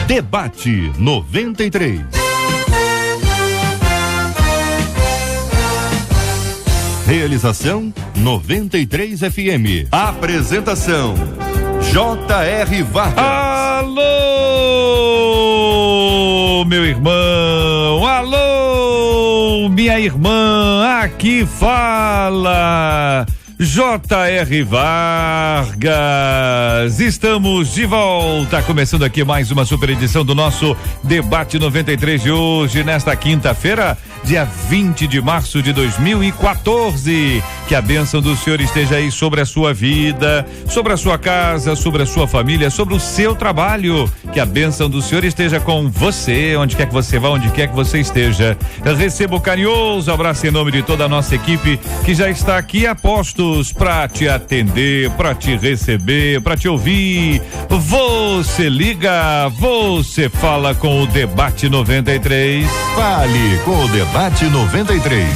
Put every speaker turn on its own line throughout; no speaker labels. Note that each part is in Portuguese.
Debate 93. Realização 93 FM. Apresentação J.R. Vargas.
Alô, meu irmão, alô, minha irmã, aqui fala J.R. Vargas. Estamos de volta, começando aqui mais uma super edição do nosso Debate 93 de hoje, nesta quinta-feira, dia 20 de março de 2014. Que a bênção do Senhor esteja aí sobre a sua vida, sobre a sua casa, sobre a sua família, sobre o seu trabalho. Que a bênção do Senhor esteja com você, onde quer que você vá, onde quer que você esteja. Receba o carinhoso abraço em nome de toda a nossa equipe que já está aqui a postos para te atender, para te receber, para te ouvir. Você liga, você fala com o Debate 93.
Fale com o Debate 93.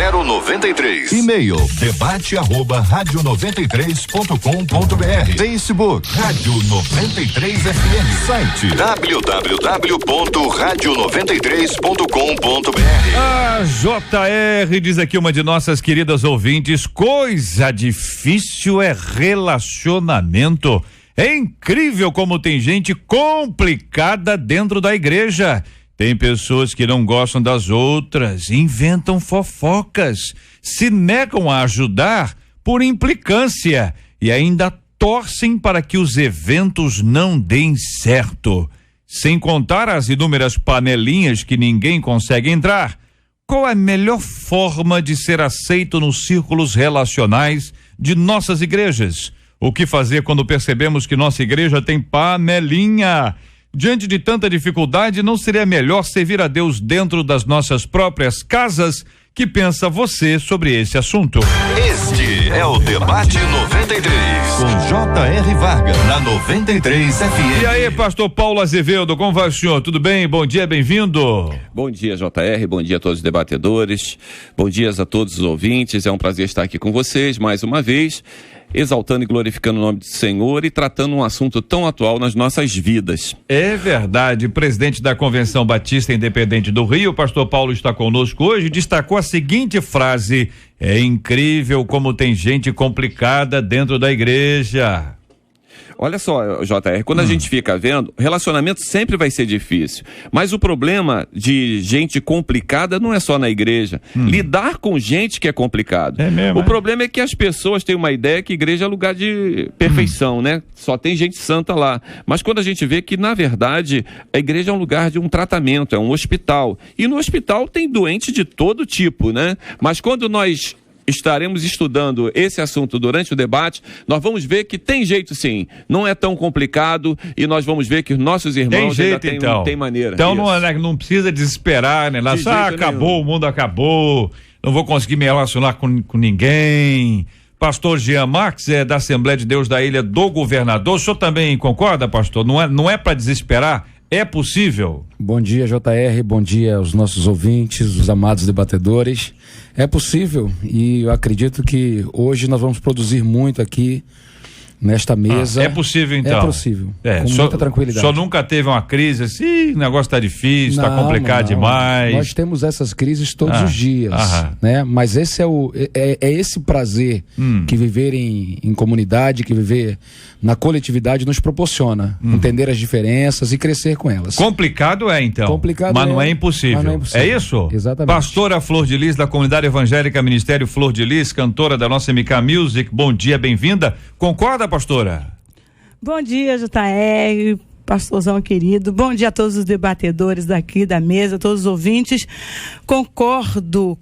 2461-0093. E-mail debate@radio93.com.br. Facebook Rádio 93 FM. Site www.radio93.com.br.
A JR diz aqui uma de nossas queridas ouvintes: coisa difícil é relacionamento. É incrível como tem gente complicada dentro da igreja. Tem pessoas que não gostam das outras, inventam fofocas, se negam a ajudar por implicância e ainda torcem para que os eventos não deem certo. Sem contar as inúmeras panelinhas que ninguém consegue entrar. Qual é a melhor forma de ser aceito nos círculos relacionais de nossas igrejas? O que fazer quando percebemos que nossa igreja tem panelinha? Diante de tanta dificuldade, não seria melhor servir a Deus dentro das nossas próprias casas? Que pensa você sobre esse assunto?
Este é o Debate 93, com J.R. Vargas, na 93 FM.
E aí, pastor Paulo Azevedo, como vai o senhor? Tudo bem? Bom dia, bem-vindo.
Bom dia, J.R., bom dia a todos os debatedores, bom dia a todos os ouvintes, é um prazer estar aqui com vocês mais uma vez, exaltando e glorificando o nome do Senhor e tratando um assunto tão atual nas nossas vidas.
É verdade, o presidente da Convenção Batista Independente do Rio, o pastor Paulo, está conosco hoje, destacou a seguinte frase: é incrível como tem gente complicada dentro da igreja.
Olha só, JR, quando a gente fica vendo, relacionamento sempre vai ser difícil, mas o problema de gente complicada não é só na igreja. Lidar com gente que é complicado.
É mesmo,
o problema é que as pessoas têm uma ideia que igreja é lugar de perfeição, né? Só tem gente santa lá. Mas quando a gente vê que, na verdade, a igreja é um lugar de um tratamento, é um hospital. E no hospital tem doente de todo tipo, né? Mas quando nós estaremos estudando esse assunto durante o debate, nós vamos ver que tem jeito sim, não é tão complicado e nós vamos ver que os nossos irmãos
tem jeito,
ainda tem maneira.
Então não precisa desesperar, né? Lá só acabou, o mundo acabou, não vou conseguir me relacionar com ninguém. Pastor Jean Marques, da Assembleia de Deus da Ilha do Governador, o senhor também concorda, pastor? Não é para desesperar? É possível?
Bom dia, JR, bom dia aos nossos ouvintes, os amados debatedores. É possível e eu acredito que hoje nós vamos produzir muito aqui nesta mesa.
É possível então?
É possível, com muita tranquilidade.
Só nunca teve uma crise assim, o negócio está difícil, está complicado demais.
Nós temos essas crises todos os dias, né? Mas esse é esse prazer que viver em comunidade, que viver na coletividade nos proporciona, entender as diferenças e crescer com elas.
Complicado então.
Complicado
mas não é impossível.
Mas não é impossível.
É isso?
Exatamente.
Pastora Flor de Lis, da Comunidade Evangélica Ministério Flor de Lis, cantora da nossa MK Music, bom dia, bem-vinda. Concorda, pastora?
Bom dia, JR, pastorzão querido. Bom dia a todos os debatedores daqui da mesa, todos os ouvintes. Concordo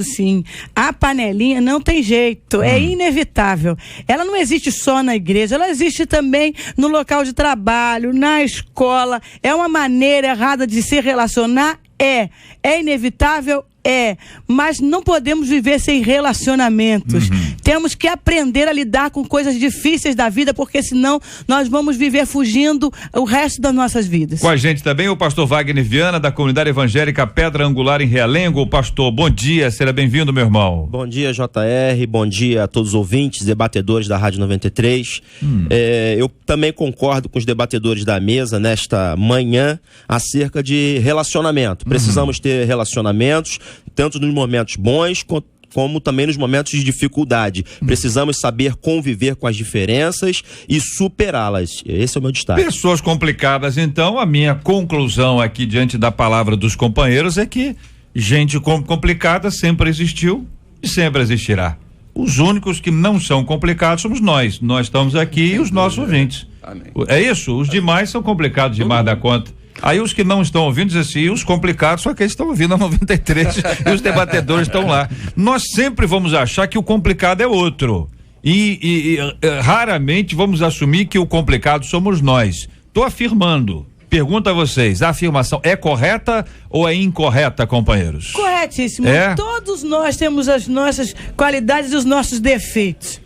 sim. A panelinha não tem jeito, é inevitável. Ela não existe só na igreja, ela existe também no local de trabalho, na escola. É uma maneira errada de se relacionar? É inevitável? Mas não podemos viver sem relacionamentos. Temos que aprender a lidar com coisas difíceis da vida, porque senão nós vamos viver fugindo o resto das nossas vidas.
Com a gente também o pastor Wagner Viana, da comunidade evangélica Pedra Angular em Realengo. Pastor, bom dia, seja bem-vindo, meu irmão.
Bom dia, JR, bom dia a todos os ouvintes, debatedores da Rádio 93. Eu também concordo com os debatedores da mesa nesta manhã acerca de relacionamento. Precisamos ter relacionamentos, tanto nos momentos bons como também nos momentos de dificuldade. Precisamos saber conviver com as diferenças e superá-las. Esse é o meu destaque.
Pessoas complicadas, então, a minha conclusão aqui diante da palavra dos companheiros é que gente complicada sempre existiu e sempre existirá. Os únicos que não são complicados somos nós. Nós estamos aqui e os nossos ouvintes. Amém. É isso? Os demais são complicados demais da conta. Aí os que não estão ouvindo dizem assim, os complicados só que eles estão ouvindo a 93 e os debatedores estão lá. Nós sempre vamos achar que o complicado é outro e raramente vamos assumir que o complicado somos nós. Estou afirmando. Pergunto a vocês, a afirmação é correta ou é incorreta, companheiros?
Corretíssimo. Todos nós temos as nossas qualidades e os nossos defeitos.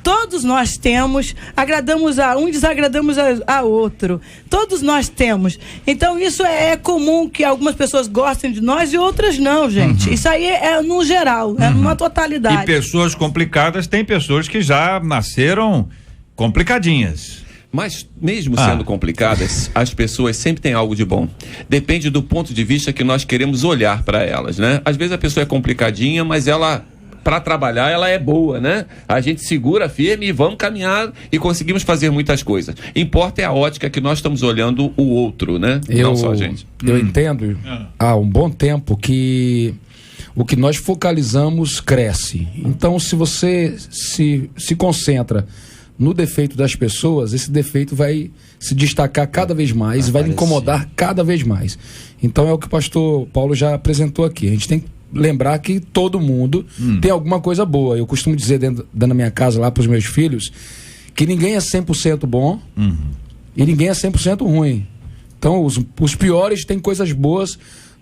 Todos nós temos, agradamos a um, desagradamos a outro. Todos nós temos. Então isso é comum que algumas pessoas gostem de nós e outras não, gente. Isso aí é no geral, é numa totalidade.
E pessoas complicadas, tem pessoas que já nasceram complicadinhas.
Mas mesmo sendo complicadas, as pessoas sempre têm algo de bom. Depende do ponto de vista que nós queremos olhar para elas, né? Às vezes a pessoa é complicadinha, mas ela, para trabalhar, ela é boa, né? A gente segura firme e vamos caminhar e conseguimos fazer muitas coisas. Importa é a ótica que nós estamos olhando o outro, né? Não só a gente.
Eu entendo há um bom tempo que o que nós focalizamos cresce. Então, se você se concentra no defeito das pessoas, esse defeito vai se destacar cada vez mais, vai incomodar cada vez mais. Então é o que o pastor Paulo já apresentou aqui. A gente tem que lembrar que todo mundo tem alguma coisa boa. Eu costumo dizer dentro da minha casa lá para os meus filhos que ninguém é 100% bom e ninguém é 100% ruim. Então os piores têm coisas boas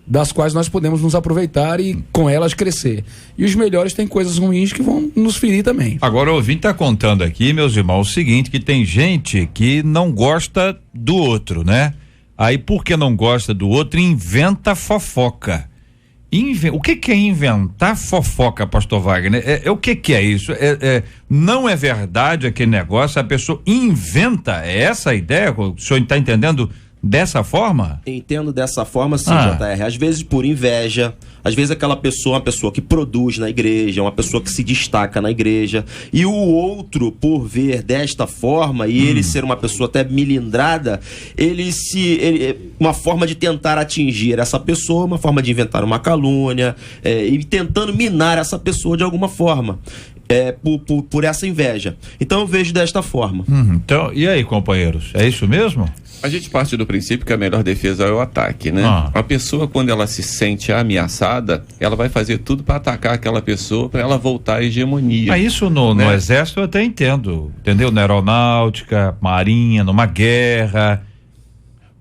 das quais nós podemos nos aproveitar e com elas crescer. E os melhores têm coisas ruins que vão nos ferir também.
Agora o ouvinte está contando aqui, meus irmãos, o seguinte, que tem gente que não gosta do outro, né? Aí porque não gosta do outro, inventa fofoca. O que é inventar fofoca, pastor Wagner? O que é isso? Não é verdade aquele negócio, a pessoa inventa, é essa a ideia? O senhor está entendendo dessa forma?
Entendo dessa forma, sim, JR. Às vezes por inveja, às vezes aquela pessoa é uma pessoa que produz na igreja, uma pessoa que se destaca na igreja, e o outro, por ver desta forma, e ele ser uma pessoa até milindrada, uma forma de tentar atingir essa pessoa, uma forma de inventar uma calúnia, e tentando minar essa pessoa de alguma forma. Por essa inveja. Então eu vejo desta forma.
Então, e aí, companheiros? É isso mesmo?
A gente parte do princípio que a melhor defesa é o ataque, né? A pessoa, quando ela se sente ameaçada, ela vai fazer tudo para atacar aquela pessoa, para ela voltar à hegemonia.
Mas isso no exército eu até entendo, entendeu? Na aeronáutica, marinha, numa guerra.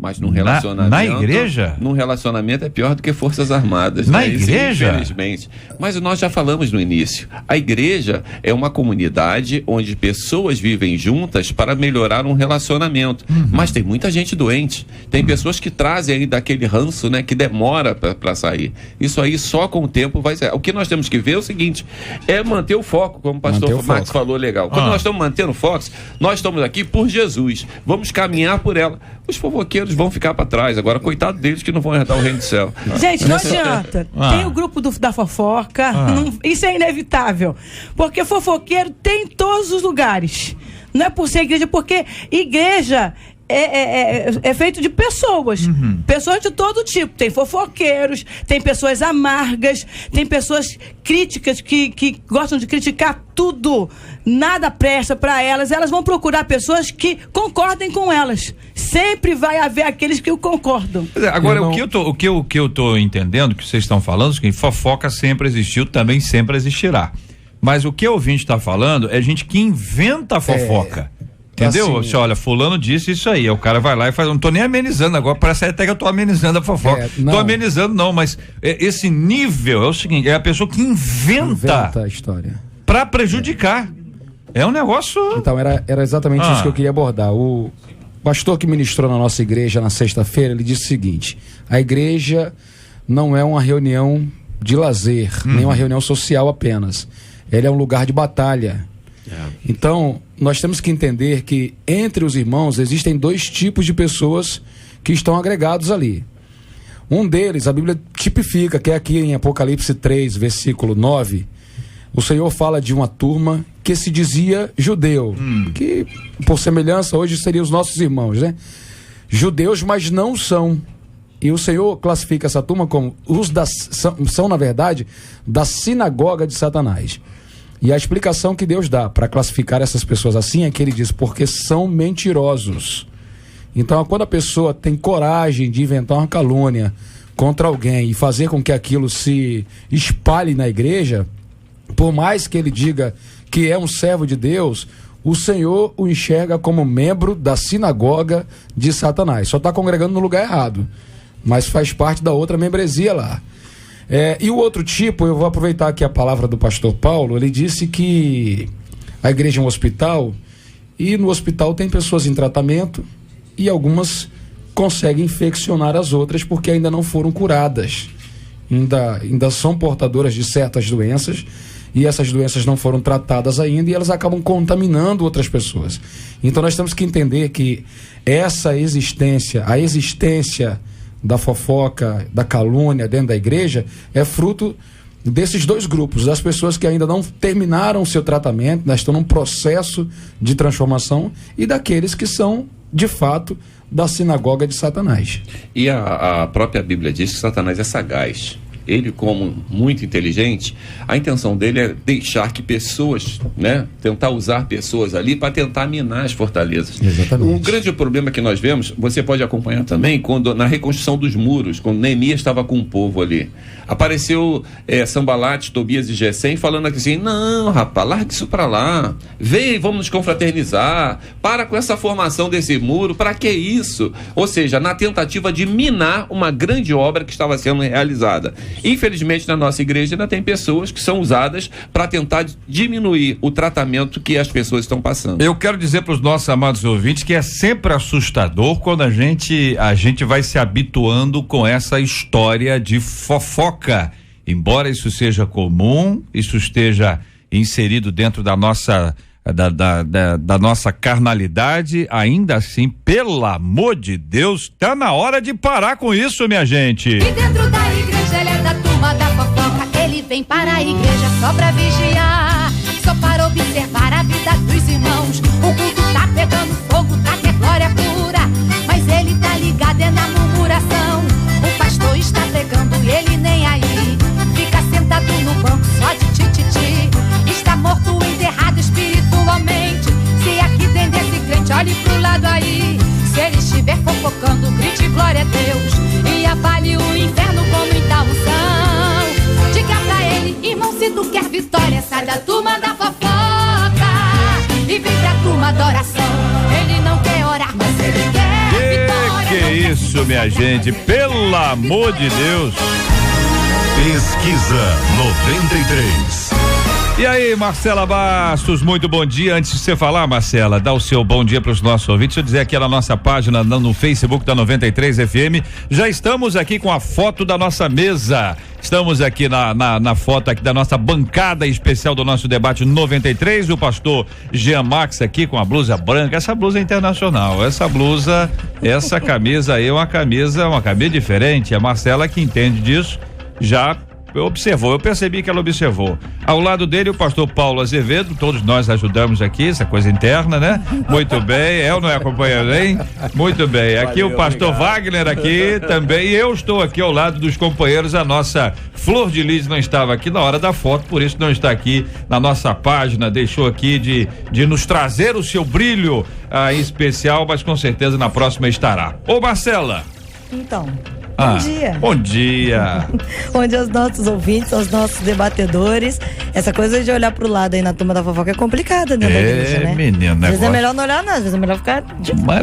Mas num relacionamento...
Na igreja?
Num relacionamento é pior do que Forças Armadas.
Na igreja?
Infelizmente. Mas nós já falamos no início. A igreja é uma comunidade onde pessoas vivem juntas para melhorar um relacionamento. Mas tem muita gente doente. Tem pessoas que trazem ainda aquele ranço, né? Que demora para sair. Isso aí só com o tempo vai ser. O que nós temos que ver é o seguinte, é manter o foco, como o pastor Max falou legal. Quando nós estamos mantendo o foco, nós estamos aqui por Jesus. Vamos caminhar por ela. Os fofoqueiros vão ficar para trás. Agora, coitado deles que não vão herdar o reino do céu.
Gente, não adianta. Tem o grupo da fofoca. Isso é inevitável. Porque fofoqueiro tem em todos os lugares. Não é por ser igreja, porque igreja é feito de pessoas. Pessoas de todo tipo. Tem fofoqueiros, tem pessoas amargas, tem pessoas críticas que gostam de criticar tudo. Nada presta para elas. Elas vão procurar pessoas que concordem com elas. Sempre vai haver aqueles que concordam.
Agora, o que eu tô entendendo, que vocês estão falando, é que fofoca sempre existiu, também sempre existirá. Mas o que o ouvinte está falando é gente que inventa fofoca. Entendeu? Assim, você olha, fulano disse isso aí, o cara vai lá e faz, não tô nem amenizando agora, parece até que eu tô amenizando a fofoca. Tô amenizando não, mas esse nível é o seguinte, é a pessoa que inventa
a história.
para prejudicar. É um negócio...
Então, era exatamente isso que eu queria abordar. O pastor que ministrou na nossa igreja na sexta-feira, ele disse o seguinte: a igreja não é uma reunião de lazer, nem uma reunião social apenas. Ele é um lugar de batalha. Então, nós temos que entender que entre os irmãos existem dois tipos de pessoas que estão agregados ali. Um deles, a Bíblia tipifica, que é aqui em Apocalipse 3, versículo 9, o Senhor fala de uma turma que se dizia judeu, que por semelhança hoje seriam os nossos irmãos, né? Judeus, mas não são. E o Senhor classifica essa turma como são, na verdade, da sinagoga de Satanás. E a explicação que Deus dá para classificar essas pessoas assim é que ele diz, porque são mentirosos. Então, quando a pessoa tem coragem de inventar uma calúnia contra alguém e fazer com que aquilo se espalhe na igreja, por mais que ele diga que é um servo de Deus, o Senhor o enxerga como membro da sinagoga de Satanás. Só está congregando no lugar errado, mas faz parte da outra membresia lá. E o outro tipo, eu vou aproveitar aqui a palavra do pastor Paulo. Ele disse que a igreja é um hospital, e no hospital tem pessoas em tratamento, e algumas conseguem infeccionar as outras porque ainda não foram curadas, ainda são portadoras de certas doenças, e essas doenças não foram tratadas ainda, e elas acabam contaminando outras pessoas. Então nós temos que entender que a existência da fofoca, da calúnia dentro da igreja é fruto desses dois grupos, das pessoas que ainda não terminaram o seu tratamento, ainda estão num processo de transformação, e daqueles que são, de fato, da sinagoga de Satanás.
E a própria Bíblia diz que Satanás é sagaz. Ele, como muito inteligente, a intenção dele é deixar que pessoas, tentar usar pessoas ali para tentar minar as fortalezas.
Exatamente.
Um grande problema que nós vemos, você pode acompanhar também, quando na reconstrução dos muros, quando Neemias estava com o povo ali, apareceu Sambalate, Tobias e Gesem falando assim: não, rapaz, larga isso para lá, vem, vamos nos confraternizar, para com essa formação desse muro, para que isso? Ou seja, na tentativa de minar uma grande obra que estava sendo realizada. Infelizmente, na nossa igreja ainda tem pessoas que são usadas para tentar diminuir o tratamento que as pessoas estão passando.
Eu quero dizer para os nossos amados ouvintes que é sempre assustador quando a gente vai se habituando com essa história de fofoca. Embora isso seja comum, isso esteja inserido dentro da nossa da nossa carnalidade, ainda assim, pelo amor de Deus, tá na hora de parar com isso, minha gente.
E dentro da igreja ele é da turma da fofoca, ele vem para a igreja só pra vigiar, só para observar a vida dos irmãos. O culto tá pegando fogo, tá que é glória pura, mas ele tá ligado é na murmuração. O pastor está pregando e ele nem aí, fica sentado no banco só de tititi, está morto, enterrado espiritualmente. Se aqui tem desse crente, olhe pro lado aí, se ele estiver fofocando, grite glória a Deus e avale o inferno com muita unção. Diga pra ele, irmão, se tu quer vitória, sai da turma da fofoca e vem pra turma da oração. Ele não quer orar, mas ele quer vitória.
Que isso, minha gente, pelo amor de Deus.
Pesquisa 93.
E aí, Marcela Bastos, muito bom dia. Antes de você falar, Marcela, dá o seu bom dia para os nossos ouvintes. Deixa eu dizer aqui na nossa página, no Facebook da 93 FM, já estamos aqui com a foto da nossa mesa. Estamos aqui na foto aqui da nossa bancada especial do nosso debate 93. O pastor Jean Max aqui com a blusa branca. Essa blusa é internacional. Essa camisa aí é uma camisa diferente. A Marcela que entende disso já observou, eu percebi que ela observou. Ao lado dele o pastor Paulo Azevedo, todos nós ajudamos aqui, essa coisa interna, né? Muito bem, eu não é acompanhando, hein? Muito bem, aqui o pastor Wagner aqui também, e eu estou aqui ao lado dos companheiros. A nossa Flor de Lis não estava aqui na hora da foto, por isso não está aqui na nossa página, deixou aqui de nos trazer o seu brilho especial, mas com certeza na próxima estará. Ô Marcela!
Então,
Bom dia.
Bom dia.
Bom dia aos nossos ouvintes, aos nossos debatedores. Essa coisa de olhar pro lado aí na turma da fofoca é complicada dentro da igreja, né?
Menino,
às vezes é melhor não olhar, não. Às vezes é melhor ficar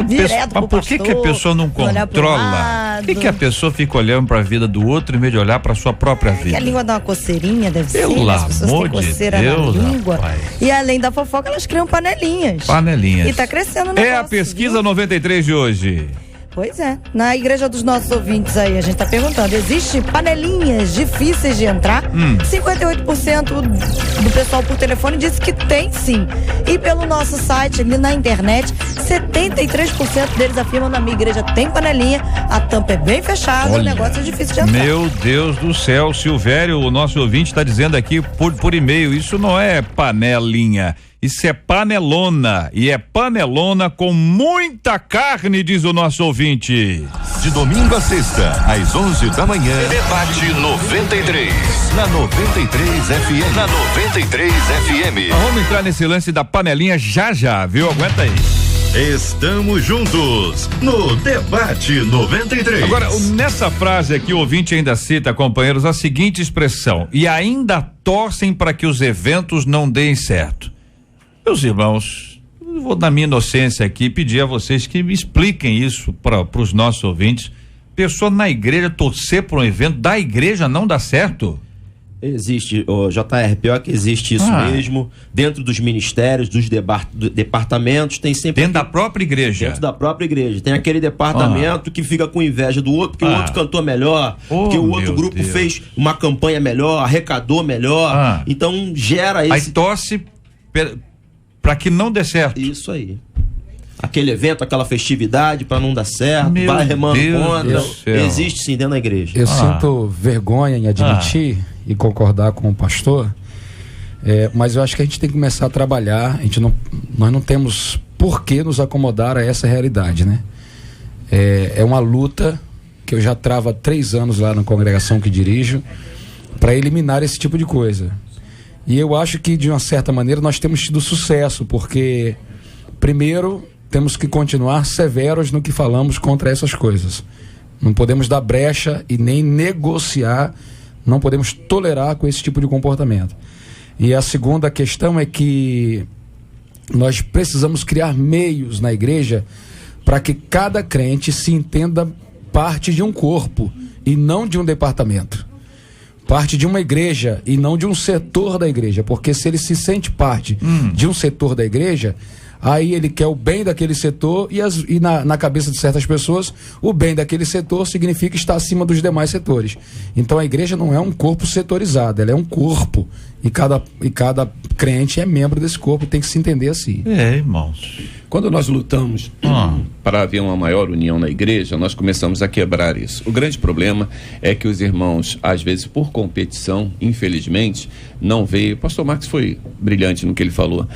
direto pro
por que
pastor,
a pessoa não controla? Por que a pessoa fica olhando pra vida do outro em vez de olhar pra sua própria vida?
Que a língua dá uma coceirinha, deve ser.
As
pessoas têm coceira na língua.
Rapaz.
E além da fofoca, elas criam panelinhas.
Panelinhas.
E tá crescendo o negócio.
É a pesquisa 93 de hoje.
Pois é. Na igreja dos nossos ouvintes aí, a gente tá perguntando, existe panelinhas difíceis de entrar? 58% do pessoal por telefone disse que tem sim. E pelo nosso site, ali na internet, 73% deles afirmam na minha igreja tem panelinha, a tampa é bem fechada, o negócio é difícil de entrar.
Meu Deus do céu, Silvério, o nosso ouvinte está dizendo aqui por e-mail, isso não é panelinha. Isso é panelona, e é panelona com muita carne, diz o nosso ouvinte.
De domingo a sexta, às 11 da manhã, Debate 93, na 93 FM. Na 93 FM.
Vamos entrar nesse lance da panelinha já, viu? Aguenta aí.
Estamos juntos no Debate 93.
Agora, nessa frase aqui, o ouvinte ainda cita, companheiros, a seguinte expressão: e ainda torcem para que os eventos não deem certo. Meus irmãos, eu vou na minha inocência aqui pedir a vocês que me expliquem isso para os nossos ouvintes. Pessoa na igreja torcer por um evento da igreja não dá certo?
Existe, JR, pior que existe isso mesmo. Dentro dos ministérios, dos departamentos, tem sempre.
Dentro da própria igreja.
Dentro da própria igreja. Tem aquele departamento que fica com inveja do outro, porque o outro cantou melhor, porque o outro grupo fez uma campanha melhor, arrecadou melhor. Então gera esse.
Aí torce para que não dê certo.
Isso aí. Aquele evento, aquela festividade para não dar certo,
Meu
vai remando
Deus
contra. Existe sim dentro da igreja.
Eu sinto vergonha em admitir e concordar com o pastor, mas eu acho que a gente tem que começar a trabalhar. Nós não temos por que nos acomodar a essa realidade, né? É uma luta que eu já travo há 3 anos lá na congregação que dirijo para eliminar esse tipo de coisa. E eu acho que, de uma certa maneira, nós temos tido sucesso, porque, primeiro, temos que continuar severos no que falamos contra essas coisas. Não podemos dar brecha e nem negociar, não podemos tolerar com esse tipo de comportamento. E a segunda questão é que nós precisamos criar meios na igreja para que cada crente se entenda parte de um corpo e não de um departamento. Parte de uma igreja e não de um setor da igreja, porque se ele se sente parte de um setor da igreja, aí ele quer o bem daquele setor e na cabeça de certas pessoas, o bem daquele setor significa estar acima dos demais setores. Então a igreja não é um corpo setorizado, ela é um corpo e cada crente é membro desse corpo e tem que se entender assim.
Irmãos.
Quando nós lutamos para haver uma maior união na igreja, nós começamos a quebrar isso. O grande problema é que os irmãos, às vezes por competição, infelizmente, não veem. O pastor Marcos foi brilhante no que ele falou.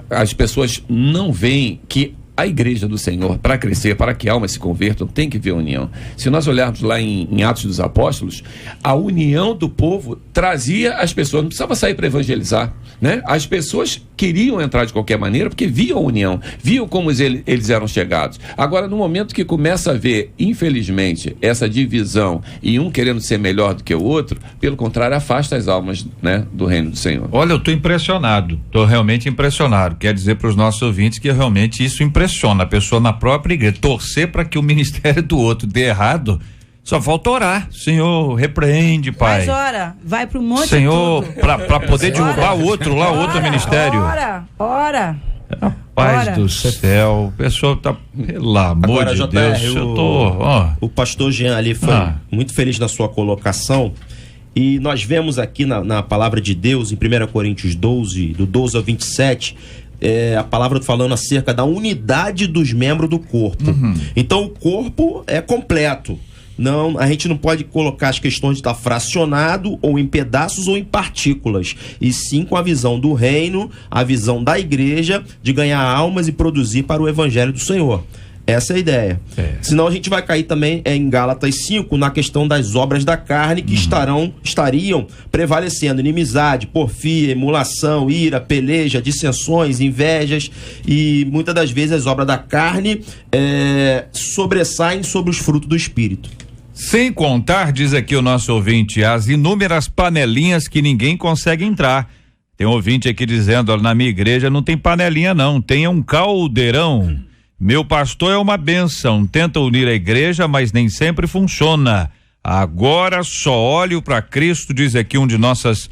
As pessoas não veem que a igreja do Senhor, para crescer, para que almas se convertam, tem que ver união. Se nós olharmos lá em Atos dos Apóstolos, a união do povo trazia as pessoas, não precisava sair para evangelizar, né? As pessoas queriam entrar de qualquer maneira porque viam a união, viam como eles eram chegados. Agora, no momento que começa a ver, infelizmente, essa divisão e um querendo ser melhor do que o outro, pelo contrário, afasta as almas, né, do reino do Senhor.
Olha, eu estou realmente impressionado. Quer dizer para os nossos ouvintes que realmente isso impressiona a pessoa na própria igreja. Torcer para que o ministério do outro dê errado, só falta orar. Senhor, repreende, Pai.
Mas ora, vai pro monte.
Senhor, para poder derrubar o outro lá, o outro ministério.
Ora.
Paz do céu, o pessoal tá, pelo amor
Agora,
de Deus,
o pastor Jean ali foi muito feliz na sua colocação. E nós vemos aqui na palavra de Deus, em 1 Coríntios 12, do 12 ao 27, a palavra falando acerca da unidade dos membros do corpo. Então o corpo é completo. Não, a gente não pode colocar as questões de estar fracionado ou em pedaços ou em partículas, e sim com a visão do reino, a visão da igreja de ganhar almas e produzir para o evangelho do Senhor. Essa é a ideia. Senão a gente vai cair também em Gálatas 5 na questão das obras da carne que estariam prevalecendo: inimizade, porfia, emulação, ira, peleja, dissensões, invejas, e muitas das vezes as obras da carne sobressaem sobre os frutos do Espírito.
Sem contar, diz aqui o nosso ouvinte, as inúmeras panelinhas que ninguém consegue entrar. Tem um ouvinte aqui dizendo, ó, na minha igreja não tem panelinha não, tem um caldeirão. Meu pastor é uma bênção, tenta unir a igreja, mas nem sempre funciona. Agora só olho para Cristo, diz aqui uma de nossas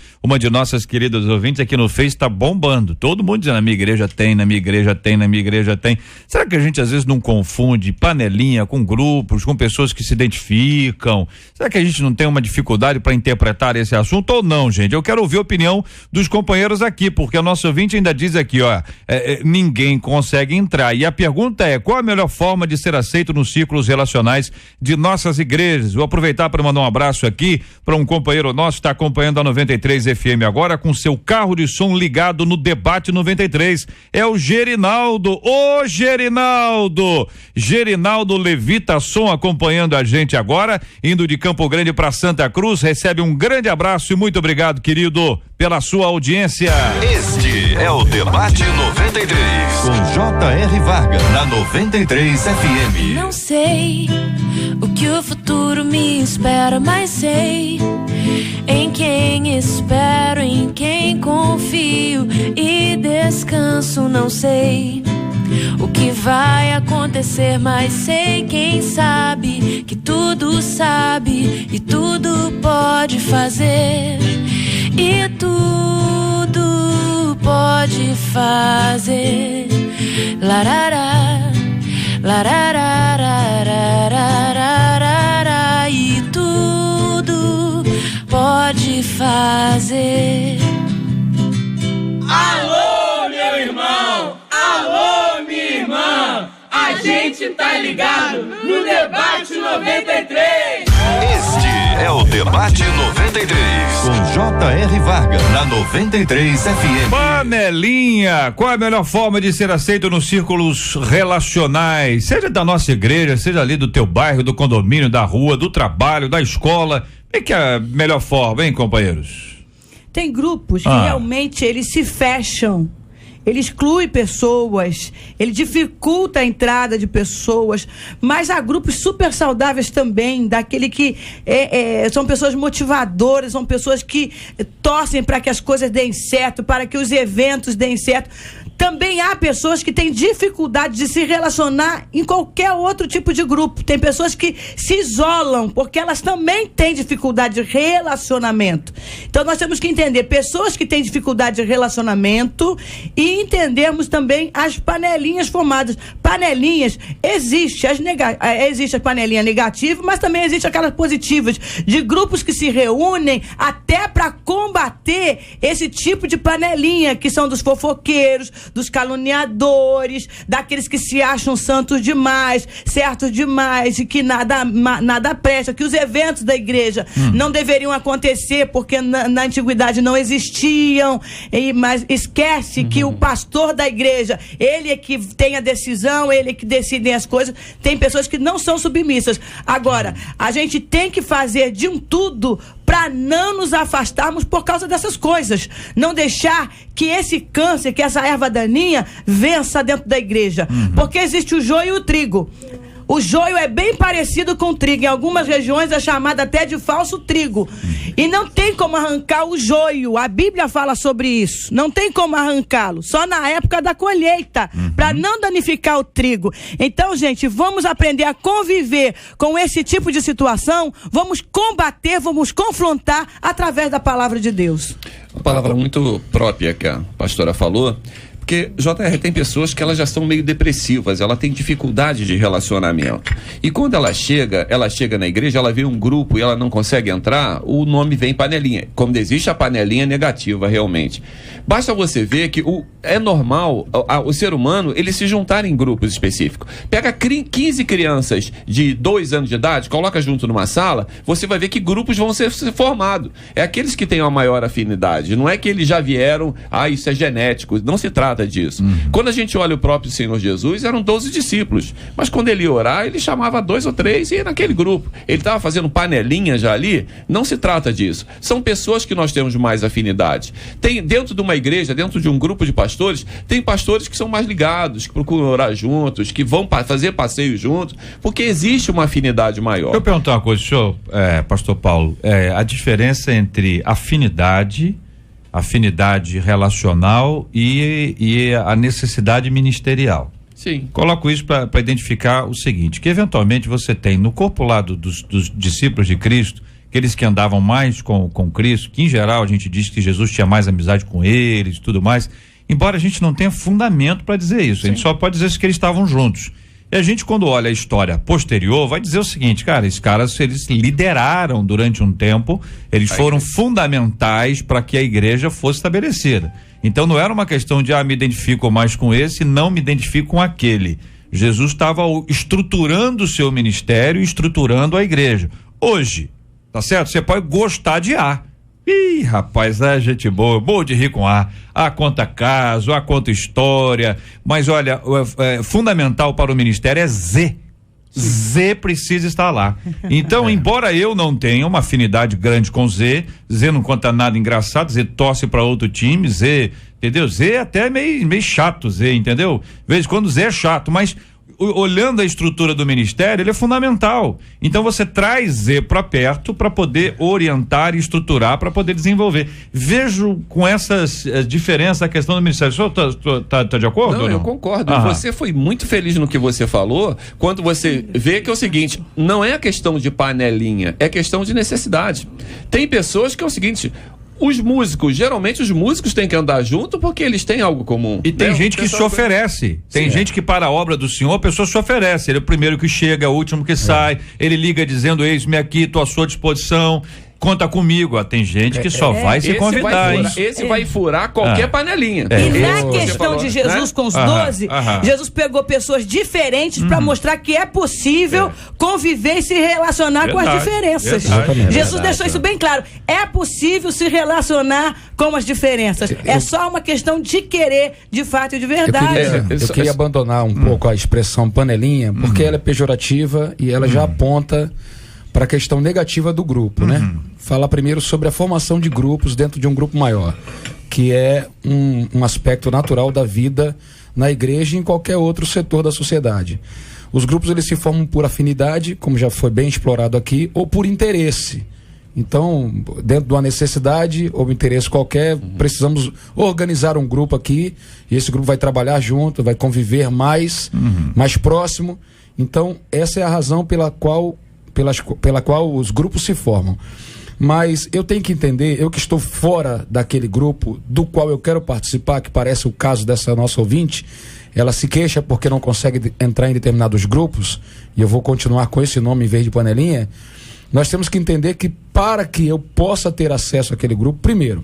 queridas ouvintes aqui no Face, tá bombando. Todo mundo dizendo, na minha igreja tem, na minha igreja tem, na minha igreja tem. Será que a gente às vezes não confunde panelinha com grupos, com pessoas que se identificam? Será que a gente não tem uma dificuldade para interpretar esse assunto ou não, gente? Eu quero ouvir a opinião dos companheiros aqui, porque o nosso ouvinte ainda diz aqui, ó, ninguém consegue entrar. E a pergunta é, qual a melhor forma de ser aceito nos círculos relacionais de nossas igrejas? Vou aproveitar para mandar um abraço aqui para um companheiro nosso que está acompanhando a 93 FM agora com seu carro de som ligado no Debate 93. É o Gerinaldo. Ô Gerinaldo! Gerinaldo Levita Som acompanhando a gente agora, indo de Campo Grande para Santa Cruz. Recebe um grande abraço e muito obrigado, querido, pela sua audiência.
Este é o Debate 93 com J.R. Vargas na 93 FM.
Não sei o que o futuro me espera, mas sei em quem espero, em quem confio e descanso. Não sei o que vai acontecer, mas sei quem sabe que tudo sabe e tudo pode fazer e tudo pode fazer. Larará, lararararararararara, e tudo pode fazer.
Alô, meu irmão! Alô, minha irmã! A gente tá ligado no Debate 93!
Este é o Debate 93 com J.R. Vargas na 93 FM.
Panelinha, qual é a melhor forma de ser aceito nos círculos relacionais? Seja da nossa igreja, seja ali do teu bairro, do condomínio, da rua, do trabalho, da escola. O que é a melhor forma, hein, companheiros?
Tem grupos que realmente eles se fecham. Ele exclui pessoas, ele dificulta a entrada de pessoas, mas há grupos super saudáveis também, daquele que são pessoas motivadoras, são pessoas que torcem para que as coisas deem certo, para que os eventos deem certo. Também há pessoas que têm dificuldade de se relacionar em qualquer outro tipo de grupo. Tem pessoas que se isolam porque elas também têm dificuldade de relacionamento. Então nós temos que entender pessoas que têm dificuldade de relacionamento e entendermos também as panelinhas formadas. Panelinhas, existe as panelinhas negativas, mas também existem aquelas positivas, de grupos que se reúnem até para combater esse tipo de panelinha, que são dos fofoqueiros, dos caluniadores, daqueles que se acham santos demais, certos demais, e que nada presta, que os eventos da igreja não deveriam acontecer porque na antiguidade não existiam, mas esquece que o pastor da igreja, ele é que tem a decisão, ele é que decide as coisas. Tem pessoas que não são submissas. Agora, a gente tem que fazer de um tudo para não nos afastarmos por causa dessas coisas. Não deixar que esse câncer, que essa erva daninha vença dentro da igreja. Porque existe o joio e o trigo. O joio é bem parecido com o trigo. Em algumas regiões é chamado até de falso trigo. E não tem como arrancar o joio. A Bíblia fala sobre isso. Não tem como arrancá-lo. Só na época da colheita. Para não danificar o trigo. Então, gente, vamos aprender a conviver com esse tipo de situação. Vamos combater, vamos confrontar através da palavra de Deus.
Uma palavra muito própria que a pastora falou. Porque, JR, tem pessoas que elas já são meio depressivas, ela tem dificuldade de relacionamento. E quando ela chega na igreja, ela vê um grupo e ela não consegue entrar, o nome vem panelinha. Como existe a panelinha negativa, realmente. Basta você ver que é normal o ser humano, ele se juntar em grupos específicos. Pega 15 crianças de 2 anos de idade, coloca junto numa sala, você vai ver que grupos vão ser formados. É aqueles que têm uma maior afinidade. Não é que eles já vieram, isso é genético. Não se trata trata disso. Quando a gente olha o próprio Senhor Jesus, eram 12 discípulos, mas quando ele ia orar, ele chamava 2 ou 3 e ia naquele grupo. Ele estava fazendo panelinha já ali. Não se trata disso. São pessoas que nós temos mais afinidade. Tem dentro de uma igreja, dentro de um grupo de pastores, tem pastores que são mais ligados, que procuram orar juntos, que vão fazer passeio juntos, porque existe uma afinidade maior.
Deixa eu perguntar uma coisa, senhor, pastor Paulo, a diferença entre afinidade relacional e a necessidade ministerial.
Sim.
Coloco isso para identificar o seguinte, que eventualmente você tem no corpo lá dos discípulos de Cristo, aqueles que andavam mais com Cristo, que em geral a gente diz que Jesus tinha mais amizade com eles e tudo mais, embora a gente não tenha fundamento para dizer isso. Sim. A gente só pode dizer que eles estavam juntos. E a gente, quando olha a história posterior, vai dizer o seguinte, cara, esses caras, eles lideraram durante um tempo, eles foram fundamentais para que a igreja fosse estabelecida. Então não era uma questão de, me identifico mais com esse, não me identifico com aquele. Jesus estava estruturando o seu ministério, estruturando a igreja. Hoje, tá certo? Você pode gostar de A. Ih, rapaz, gente boa de rir com A. A conta caso, A conta história, mas olha, fundamental para o ministério é Z. Z precisa estar lá. Então, embora eu não tenha uma afinidade grande com Z não conta nada engraçado, Z torce para outro time, Z, entendeu? Z é até meio chato, Z, entendeu? De vez em quando Z é chato, mas olhando a estrutura do ministério, ele é fundamental. Então você traz Z para perto para poder orientar e estruturar, para poder desenvolver. Vejo com essas diferenças a questão do ministério. O senhor tá de acordo?
Não, eu concordo. Você foi muito feliz no que você falou, quando você vê que é o seguinte, não é a questão de panelinha, é questão de necessidade. Tem pessoas que é o seguinte, geralmente os músicos têm que andar junto porque eles têm algo comum.
E tem gente que se oferece. Tem gente que para a obra do Senhor, a pessoa se oferece. Ele é o primeiro que chega, é o último que sai. Ele liga dizendo, eis-me aqui, estou à sua disposição. Conta comigo. Tem gente que só vai se convidar.
Esse vai furar qualquer panelinha.
E na questão de Jesus com os 12, Jesus pegou pessoas diferentes para mostrar que é possível conviver e se relacionar com as diferenças. Jesus deixou isso bem claro. É possível se relacionar com as diferenças. É só uma questão de querer, de fato e de verdade.
Eu queria abandonar um pouco a expressão panelinha, porque ela é pejorativa e ela já aponta para a questão negativa do grupo, né? Falar primeiro sobre a formação de grupos dentro de um grupo maior, que é um aspecto natural da vida na igreja e em qualquer outro setor da sociedade. Os grupos, eles se formam por afinidade, como já foi bem explorado aqui, ou por interesse. Então, dentro de uma necessidade ou interesse qualquer, precisamos organizar um grupo aqui, e esse grupo vai trabalhar junto, vai conviver mais próximo. Então, essa é a razão pela qual os grupos se formam. Mas eu tenho que entender, eu que estou fora daquele grupo do qual eu quero participar, que parece o caso dessa nossa ouvinte, ela se queixa porque não consegue entrar em determinados grupos, e eu vou continuar com esse nome em vez de panelinha. Nós temos que entender que para que eu possa ter acesso àquele grupo, primeiro,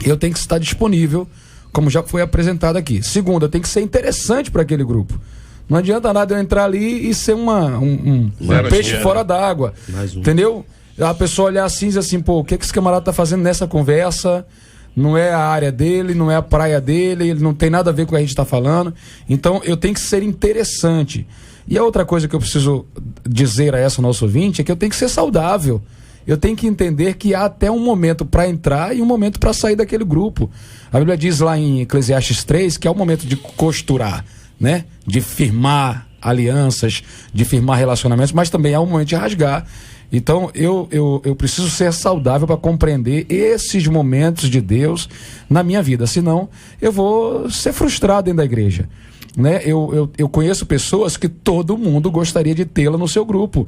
eu tenho que estar disponível, como já foi apresentado aqui. Segundo, eu tenho que ser interessante para aquele grupo. Não adianta nada eu entrar ali e ser um peixe fora d'água. Entendeu? A pessoa olhar assim e dizer assim, o que esse camarada tá fazendo nessa conversa? Não é a área dele, não é a praia dele, ele não tem nada a ver com o que a gente está falando. Então eu tenho que ser interessante. E a outra coisa que eu preciso dizer a essa nossa ouvinte é que eu tenho que ser saudável. Eu tenho que entender que há até um momento para entrar e um momento para sair daquele grupo. A Bíblia diz lá em Eclesiastes 3 que é o momento de costurar, né? De firmar alianças, de firmar relacionamentos, mas também há um momento de rasgar. Então eu preciso ser saudável para compreender esses momentos de Deus na minha vida, senão eu vou ser frustrado dentro da igreja, né? Eu conheço pessoas que todo mundo gostaria de tê-la no seu grupo.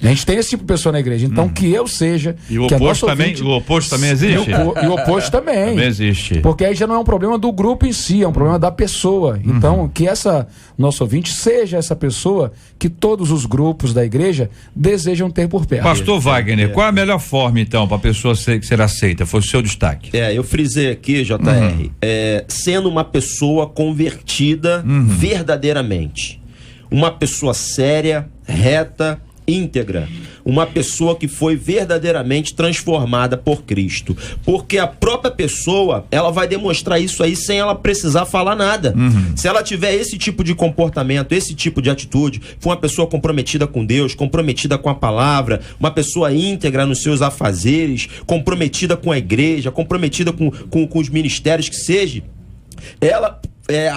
A gente tem esse tipo de pessoa na igreja. Então que eu seja,
e o
que
oposto também, o oposto também existe?
E o oposto também
existe.
Porque aí já não é um problema do grupo em si, é um problema da pessoa. Então que essa nossa ouvinte seja essa pessoa que todos os grupos da igreja desejam ter por perto.
Pastor Wagner, qual a melhor forma então para a pessoa ser aceita? Foi o seu destaque.
Eu frisei aqui, JR, sendo uma pessoa convertida verdadeiramente, uma pessoa séria, reta, íntegra, uma pessoa que foi verdadeiramente transformada por Cristo, porque a própria pessoa, ela vai demonstrar isso aí sem ela precisar falar nada. Se ela tiver esse tipo de comportamento, esse tipo de atitude, for uma pessoa comprometida com Deus, comprometida com a palavra, uma pessoa íntegra nos seus afazeres, comprometida com a igreja, comprometida com os ministérios que seja, ela...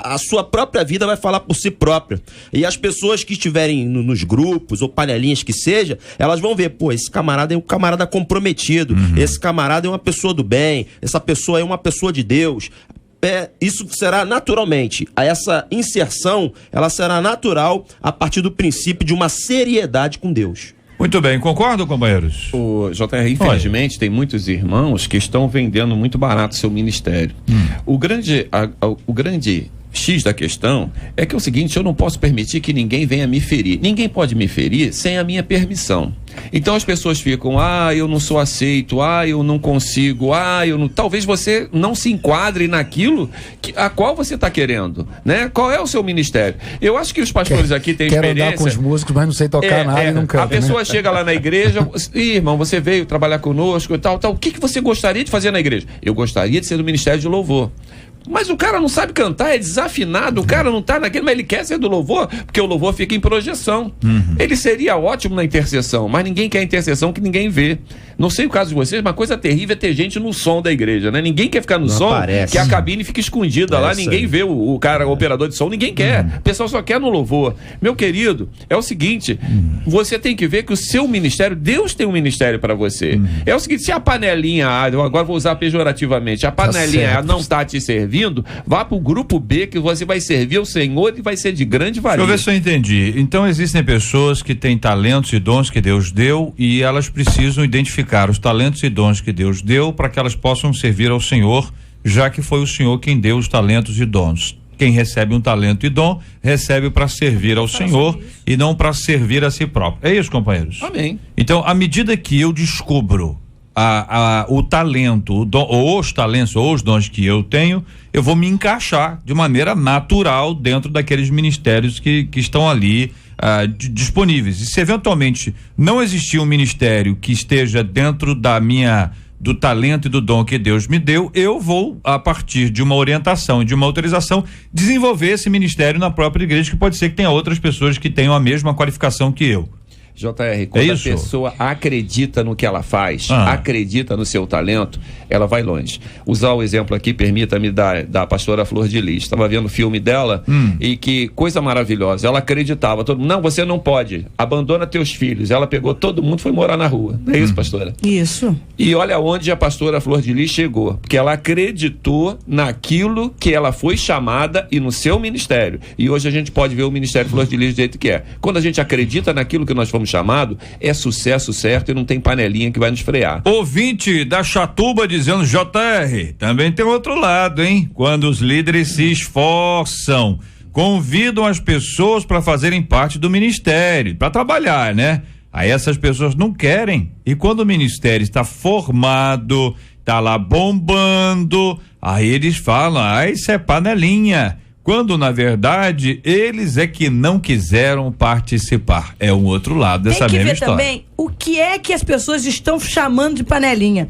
a sua própria vida vai falar por si própria. E as pessoas que estiverem nos grupos ou panelinhas que seja, elas vão ver, pô, esse camarada é um camarada comprometido, esse camarada é uma pessoa do bem, essa pessoa é uma pessoa de Deus. Isso será naturalmente, essa inserção, ela será natural a partir do princípio de uma seriedade com Deus.
Muito bem, concordam, companheiros?
O JR, infelizmente, tem muitos irmãos que estão vendendo muito barato seu ministério. O grande X da questão é que é o seguinte: eu não posso permitir que ninguém venha me ferir. Ninguém pode me ferir sem a minha permissão. Então as pessoas ficam, eu não sou aceito, eu não consigo, eu não... Talvez você não se enquadre naquilo a qual você está querendo, né? Qual é o seu ministério? Eu acho que os pastores aqui têm experiência...
Quero andar com os músicos, mas não sei tocar nada e não canto,
a pessoa chega lá na igreja, irmão, você veio trabalhar conosco e tal, o que você gostaria de fazer na igreja? Eu gostaria de ser do ministério de louvor. Mas o cara não sabe cantar, é desafinado, o cara não tá naquele, mas ele quer ser do louvor, porque o louvor fica em projeção. Ele seria ótimo na intercessão, mas ninguém quer intercessão que ninguém vê. Não sei o caso de vocês, mas coisa terrível é ter gente no som da igreja, né? Ninguém quer ficar no som, que a cabine fica escondida lá, ninguém vê o cara, o operador de som, ninguém quer. O pessoal só quer no louvor. Meu querido, é o seguinte, você tem que ver que o seu ministério, Deus tem um ministério para você. É o seguinte, se a panelinha, eu agora vou usar pejorativamente, a panelinha não tá te servindo, vá pro grupo B que você vai servir ao Senhor e vai ser de grande valia.
Deixa eu ver se eu entendi. Então existem pessoas que têm talentos e dons que Deus deu e elas precisam identificar os talentos e dons que Deus deu para que elas possam servir ao Senhor, já que foi o Senhor quem deu os talentos e dons. Quem recebe um talento e dom, recebe para servir ao Senhor e não para servir a si próprio. É isso, companheiros?
Amém.
Então, à medida que eu descubro o talento, o dom, ou os talentos ou os dons que eu tenho, eu vou me encaixar de maneira natural dentro daqueles ministérios que estão ali disponíveis. E se eventualmente não existir um ministério que esteja dentro do talento e do dom que Deus me deu, eu vou, a partir de uma orientação e de uma autorização, desenvolver esse ministério na própria igreja, que pode ser que tenha outras pessoas que tenham a mesma qualificação que eu.
JR, quando a pessoa acredita no que ela faz, acredita no seu talento, ela vai longe. Usar o exemplo aqui, permita-me, da pastora Flor de Lis. Estava vendo o filme dela e que coisa maravilhosa. Ela acreditava, todo mundo, não, você não pode, abandona teus filhos. Ela pegou todo mundo e foi morar na rua. Não é isso, pastora?
Isso.
E olha onde a pastora Flor de Lis chegou, porque ela acreditou naquilo que ela foi chamada e no seu ministério. E hoje a gente pode ver o ministério Flor de Lis do jeito que é. Quando a gente acredita naquilo que nós fomos chamado, é sucesso certo e não tem panelinha que vai nos frear.
Ouvinte da Chatuba dizendo, JR, também tem outro lado, hein? Quando os líderes se esforçam, convidam as pessoas para fazerem parte do ministério, para trabalhar, né? Aí essas pessoas não querem. E quando o ministério está formado, tá lá bombando, aí eles falam, isso é panelinha. Quando, na verdade, eles é que não quiseram participar. É um outro lado dessa mesma história.
Tem que ver também o que é que as pessoas estão chamando de panelinha.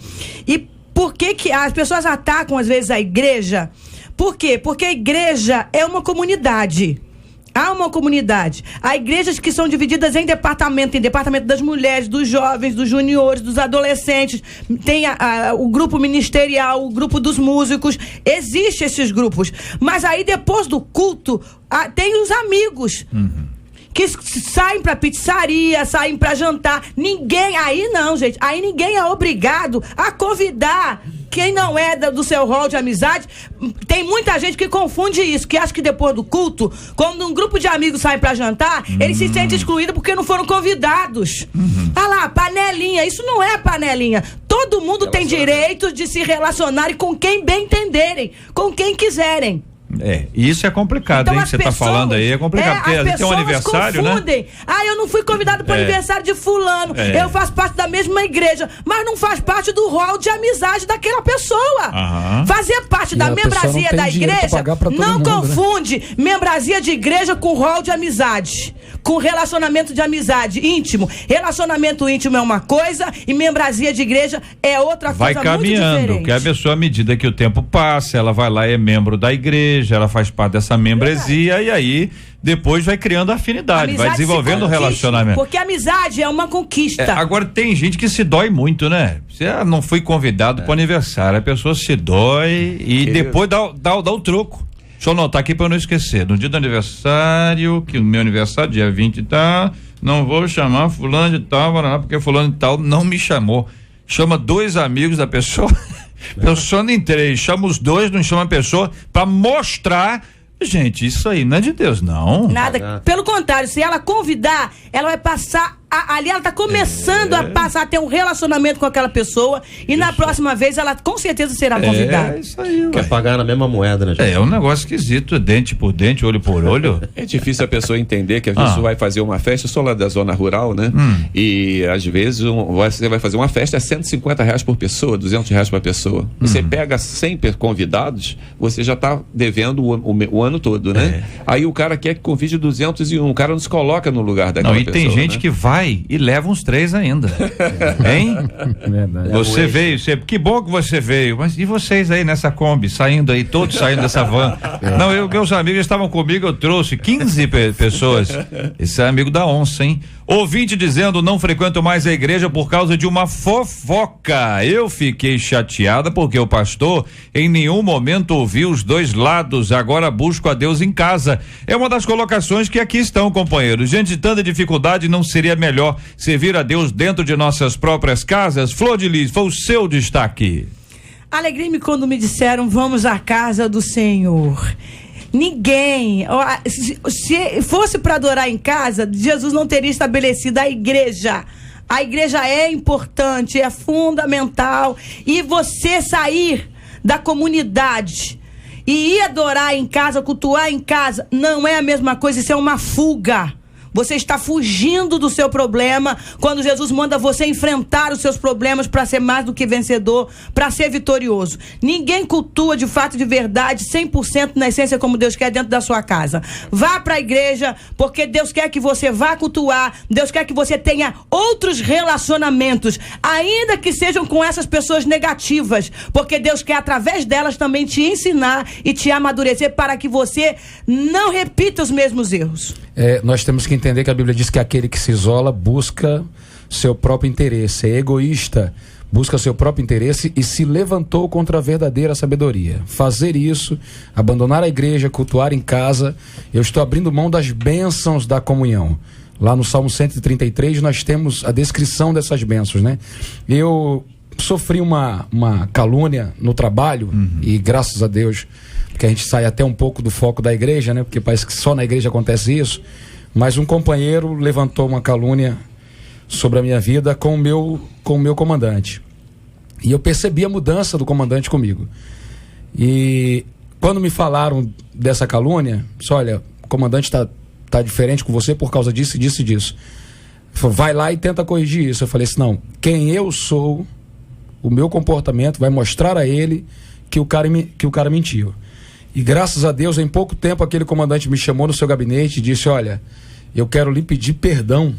E por que as pessoas atacam, às vezes, a igreja? Por quê? Porque a igreja é uma comunidade. Há uma comunidade. Há igrejas que são divididas em departamento das mulheres, dos jovens, dos juniores, dos adolescentes. Tem o grupo ministerial, o grupo dos músicos. Existem esses grupos. Mas aí depois do culto, tem os amigos. Que saem pra pizzaria, saem pra jantar. Aí não, gente. Aí ninguém é obrigado a convidar quem não é do seu rol de amizade. Tem muita gente que confunde isso, que acha que depois do culto, quando um grupo de amigos sai pra jantar, eles se sentem excluídos porque não foram convidados. Olha lá, panelinha. Isso não é panelinha. Todo mundo tem direito de se relacionar com quem bem entenderem, com quem quiserem.
Isso é complicado, então, hein? Que você tá falando aí, é complicado, porque às vezes tem um aniversário, confundem, né? Eu não fui convidado para o aniversário de fulano, eu faço parte da mesma igreja, mas não faz parte do rol de amizade daquela pessoa. Fazer parte da membrazia da igreja não confunde membrazia de igreja com rol de amizade.
com relacionamento de amizade íntimo. Relacionamento íntimo é uma coisa e membresia de igreja é outra coisa muito diferente.
Vai caminhando, que a pessoa, à medida que o tempo passa, ela vai lá, é membro da igreja, ela faz parte dessa membresia e aí depois vai criando afinidade, vai desenvolvendo o relacionamento.
Porque a amizade é uma conquista.
Agora tem gente que se dói muito, né? Você não foi convidado pro aniversário, a pessoa se dói e depois dá o troco. Deixa eu anotar aqui pra eu não esquecer. No dia do aniversário, que o meu aniversário, dia 20 tá, não vou chamar fulano de tal, porque fulano de tal não me chamou. Chama 2 amigos da pessoa, pessoa nem 3, chama os 2, não chama a pessoa, pra mostrar. Gente, isso aí não é de Deus, não.
Nada, pelo contrário, se ela convidar, ela vai passar, ali ela tá começando a passar a ter um relacionamento com aquela pessoa e na próxima vez ela com certeza será convidada.
É isso aí. Quer pagar na mesma moeda, né, gente?
É um negócio esquisito, dente por dente, olho por olho.
É difícil a pessoa entender que às vezes você vai fazer uma festa, eu sou lá da zona rural, né? E às vezes você vai fazer uma festa, é R$150 por pessoa, R$200 por pessoa. Você pega 100 convidados, você já tá devendo o ano todo, né? Aí o cara quer que convide 201, o cara não se coloca no lugar daquela pessoa.
Tem gente que vai e leva uns 3 ainda. Hein? Verdade. Você veio, que bom que você veio, mas e vocês aí nessa Kombi, saindo aí, todos saindo dessa van? Não, meus amigos estavam comigo, eu trouxe 15 pessoas. Esse é amigo da onça, hein? Ouvinte dizendo, não frequento mais a igreja por causa de uma fofoca. Eu fiquei chateada porque o pastor em nenhum momento ouviu os 2 lados, agora busco a Deus em casa. É uma das colocações que aqui estão, companheiros. Diante de tanta dificuldade, não seria melhor servir a Deus dentro de nossas próprias casas? Flor de Lis, foi o seu destaque.
Alegrei-me quando me disseram, vamos à casa do Senhor. Ninguém, se fosse para adorar em casa, Jesus não teria estabelecido a igreja. A igreja é importante, é fundamental. E você sair da comunidade e ir adorar em casa, cultuar em casa, não é a mesma coisa, isso é uma fuga. Você está fugindo do seu problema quando Jesus manda você enfrentar os seus problemas para ser mais do que vencedor, para ser vitorioso. Ninguém cultua de fato, de verdade, 100% na essência como Deus quer dentro da sua casa. Vá para a igreja, porque Deus quer que você vá cultuar, Deus quer que você tenha outros relacionamentos, ainda que sejam com essas pessoas negativas, porque Deus quer através delas também te ensinar e te amadurecer para que você não repita os mesmos erros.
Nós temos que entender que a Bíblia diz que aquele que se isola busca seu próprio interesse, é egoísta, busca seu próprio interesse e se levantou contra a verdadeira sabedoria. Fazer isso, abandonar a igreja, cultuar em casa, eu estou abrindo mão das bênçãos da comunhão. Lá no Salmo 133 nós temos a descrição dessas bênçãos, né? Eu sofri uma calúnia no trabalho e graças a Deus que a gente sai até um pouco do foco da igreja, né? Porque parece que só na igreja acontece isso. Mas um companheiro levantou uma calúnia sobre a minha vida com o meu comandante. E eu percebi a mudança do comandante comigo. E quando me falaram dessa calúnia, disse, olha, o comandante tá diferente com você por causa disso, disso e disso. Ele falou, vai lá e tenta corrigir isso. Eu falei assim, não, quem eu sou, o meu comportamento vai mostrar a ele que o cara mentiu. E graças a Deus, em pouco tempo, aquele comandante me chamou no seu gabinete e disse, olha, eu quero lhe pedir perdão.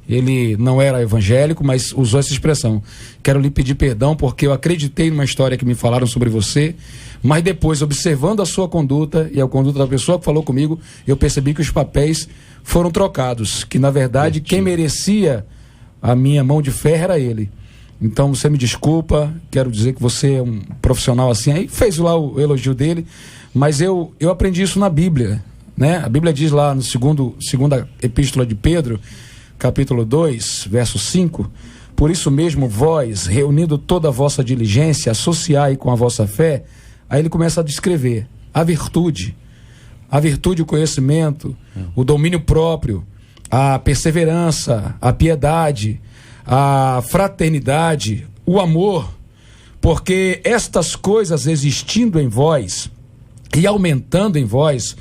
Ele não era evangélico, mas usou essa expressão. Quero lhe pedir perdão porque eu acreditei numa história que me falaram sobre você, mas depois, observando a sua conduta e a conduta da pessoa que falou comigo, eu percebi que os papéis foram trocados, que na verdade quem merecia a minha mão de ferro era ele. Então você me desculpa, quero dizer que você é um profissional assim. Aí fez lá o elogio dele, mas eu aprendi isso na Bíblia, né? A Bíblia diz lá no segunda epístola de Pedro, capítulo 2, verso 5, por isso mesmo vós, reunindo toda a vossa diligência, associai com a vossa fé. Aí ele começa a descrever a virtude, o conhecimento, o domínio próprio, a perseverança, a piedade, a fraternidade, o amor, porque estas coisas existindo em vós e aumentando em vós,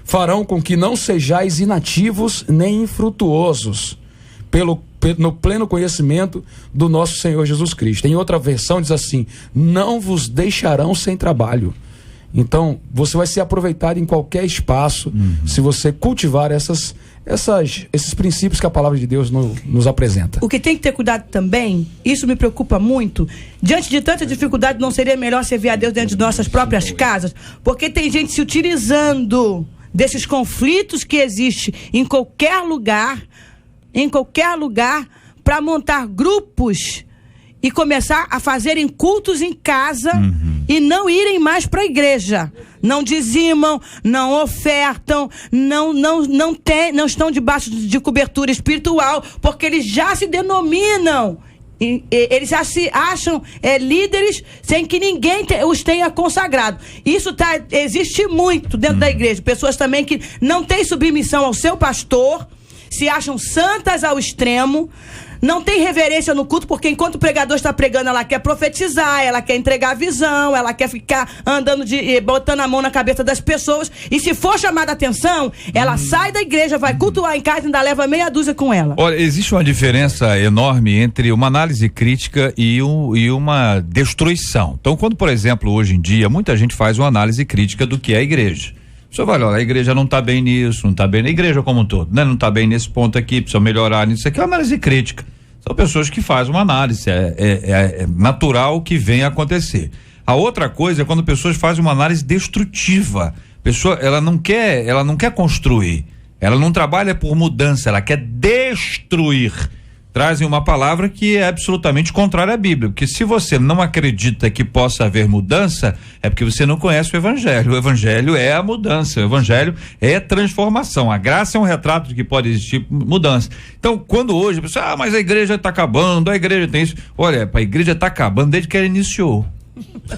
farão com que não sejais inativos nem infrutuosos no pleno conhecimento do nosso Senhor Jesus Cristo. Em outra versão diz assim, não vos deixarão sem trabalho. Então, você vai ser aproveitado em qualquer espaço se você cultivar esses princípios que a palavra de Deus nos apresenta.
O que tem que ter cuidado também, isso me preocupa muito, diante de tanta dificuldade, não seria melhor servir a Deus dentro de nossas próprias casas? Porque tem gente se utilizando desses conflitos que existem em qualquer lugar, para montar grupos e começar a fazerem cultos em casa e não irem mais para a igreja. Não dizimam, não ofertam, não estão debaixo de cobertura espiritual, porque eles já se denominam, eles já se acham líderes sem que ninguém os tenha consagrado. Isso existe muito dentro da igreja. Pessoas também que não têm submissão ao seu pastor, se acham santas ao extremo, não tem reverência no culto, porque enquanto o pregador está pregando, ela quer profetizar, ela quer entregar a visão, ela quer ficar andando botando a mão na cabeça das pessoas, e se for chamada a atenção, ela sai da igreja, vai cultuar em casa e ainda leva meia dúzia com ela.
Olha, existe uma diferença enorme entre uma análise crítica e uma destruição. Então, quando, por exemplo, hoje em dia, muita gente faz uma análise crítica do que é a igreja. Você vai olhar, a igreja não está bem nisso, não está bem na igreja como um todo, né? Não está bem nesse ponto aqui, precisa melhorar nisso aqui. É uma análise crítica. São pessoas que fazem uma análise, é natural que venha a acontecer. A outra coisa é quando pessoas fazem uma análise destrutiva. A pessoa, ela não quer construir, ela não trabalha por mudança, ela quer destruir. Trazem uma palavra que é absolutamente contrária à Bíblia, porque se você não acredita que possa haver mudança, é porque você não conhece o Evangelho. O Evangelho é a mudança, o Evangelho é transformação. A graça é um retrato de que pode existir mudança. Então, quando hoje a pessoa, mas a igreja está acabando, a igreja tem isso. Olha, a igreja está acabando desde que ela iniciou.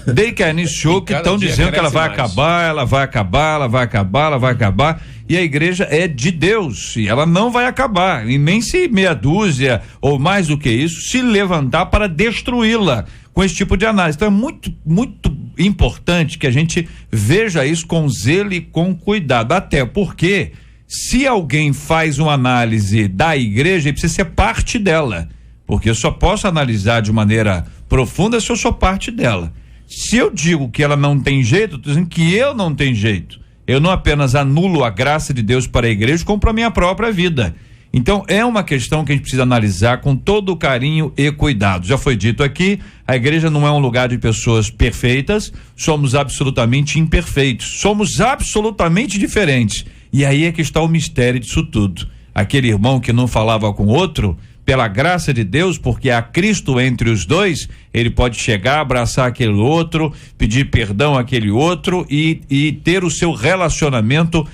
Desde que ela iniciou, que estão dizendo que ela vai acabar, ela vai acabar, ela vai acabar, ela vai acabar. E a igreja é de Deus, e ela não vai acabar, e nem se meia dúzia ou mais do que isso se levantar para destruí-la com esse tipo de análise. Então é muito, muito importante que a gente veja isso com zelo e com cuidado, até porque se alguém faz uma análise da igreja, ele precisa ser parte dela, porque eu só posso analisar de maneira profunda se eu sou parte dela. Se eu digo que ela não tem jeito, eu estou dizendo que eu não tenho jeito. Eu não apenas anulo a graça de Deus para a igreja, como para a minha própria vida. Então é uma questão que a gente precisa analisar com todo carinho e cuidado. Já foi dito aqui, a igreja não é um lugar de pessoas perfeitas, somos absolutamente imperfeitos, somos absolutamente diferentes. E aí é que está o mistério disso tudo. Aquele irmão que não falava com outro, pela graça de Deus, porque há Cristo entre os dois, ele pode chegar, abraçar aquele outro, pedir perdão àquele outro e ter o seu relacionamento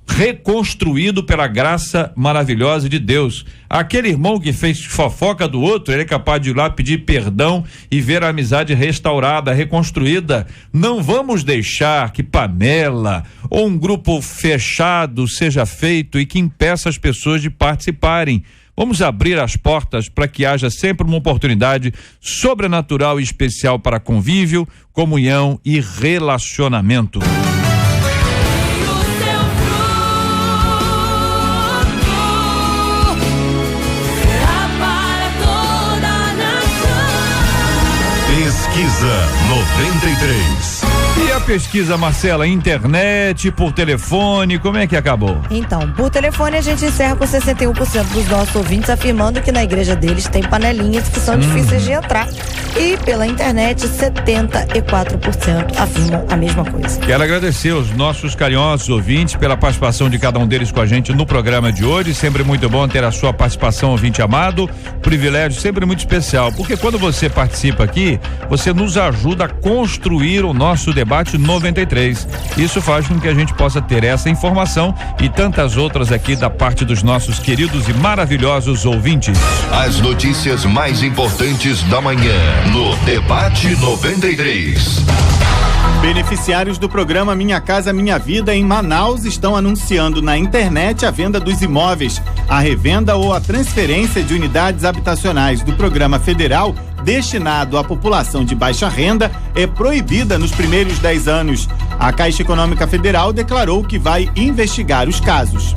reconstruído pela graça maravilhosa de Deus. Aquele irmão que fez fofoca do outro, ele é capaz de ir lá pedir perdão e ver a amizade restaurada, reconstruída. Não vamos deixar que panela ou um grupo fechado seja feito e que impeça as pessoas de participarem. Vamos abrir as portas para que haja sempre uma oportunidade sobrenatural e especial para convívio, comunhão e relacionamento.
Pesquisa 93.
E a pesquisa, Marcela, internet, por telefone, como é que acabou?
Então, por telefone a gente encerra com 61% dos nossos ouvintes afirmando que na igreja deles tem panelinhas que são difíceis de entrar. E pela internet, 74% afirmam a mesma coisa.
Quero agradecer aos nossos carinhosos ouvintes pela participação de cada um deles com a gente no programa de hoje. Sempre muito bom ter a sua participação, ouvinte amado. Privilégio sempre muito especial, porque quando você participa aqui, você nos ajuda a construir o nosso debate 93. Isso faz com que a gente possa ter essa informação e tantas outras aqui da parte dos nossos queridos e maravilhosos ouvintes.
As notícias mais importantes da manhã no Debate 93.
Beneficiários do programa Minha Casa Minha Vida em Manaus estão anunciando na internet a venda dos imóveis. A revenda ou a transferência de unidades habitacionais do programa federal destinado à população de baixa renda é proibida nos primeiros 10 anos. A Caixa Econômica Federal declarou que vai investigar os casos.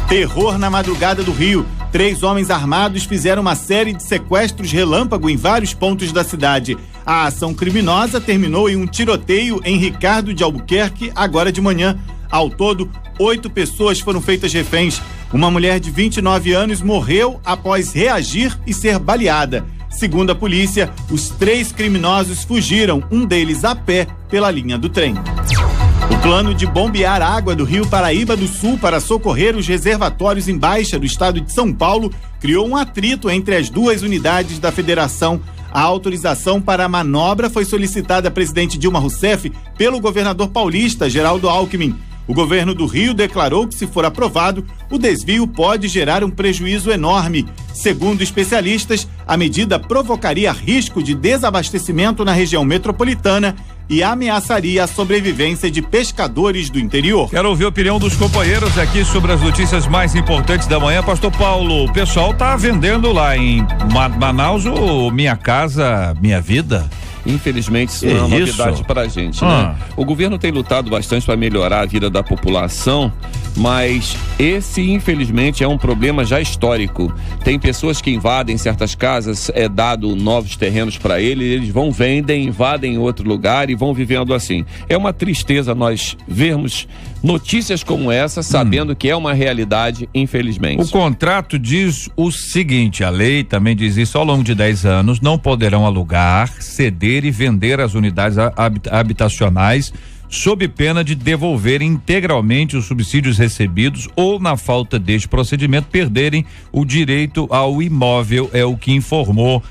Terror na madrugada do Rio. 3 homens armados fizeram uma série de sequestros relâmpago em vários pontos da cidade. A ação criminosa terminou em um tiroteio em Ricardo de Albuquerque agora de manhã. Ao todo, 8 pessoas foram feitas reféns. Uma mulher de 29 anos morreu após reagir e ser baleada. Segundo a polícia, os 3 criminosos fugiram, um deles a pé, pela linha do trem. O plano de bombear água do Rio Paraíba do Sul para socorrer os reservatórios em baixa do estado de São Paulo criou um atrito entre as 2 unidades da federação. A autorização para a manobra foi solicitada à presidente Dilma Rousseff pelo governador paulista, Geraldo Alckmin. O governo do Rio declarou que, se for aprovado, o desvio pode gerar um prejuízo enorme. Segundo especialistas, a medida provocaria risco de desabastecimento na região metropolitana e ameaçaria a sobrevivência de pescadores do interior.
Quero ouvir a opinião dos companheiros aqui sobre as notícias mais importantes da manhã. Pastor Paulo, o pessoal tá vendendo lá em Manaus o Minha Casa, Minha Vida.
Infelizmente, isso não é uma novidade para a gente, né? O governo tem lutado bastante para melhorar a vida da população, mas esse, infelizmente, é um problema já histórico. Tem pessoas que invadem certas casas, é dado novos terrenos para eles vão, vendem, invadem outro lugar e vão vivendo assim. É uma tristeza nós vermos notícias como essa, sabendo que é uma realidade, infelizmente.
O contrato diz o seguinte, a lei também diz isso: ao longo de 10 anos não poderão alugar, ceder e vender as unidades habitacionais sob pena de devolver integralmente os subsídios recebidos ou, na falta deste procedimento, perderem o direito ao imóvel, é o que informou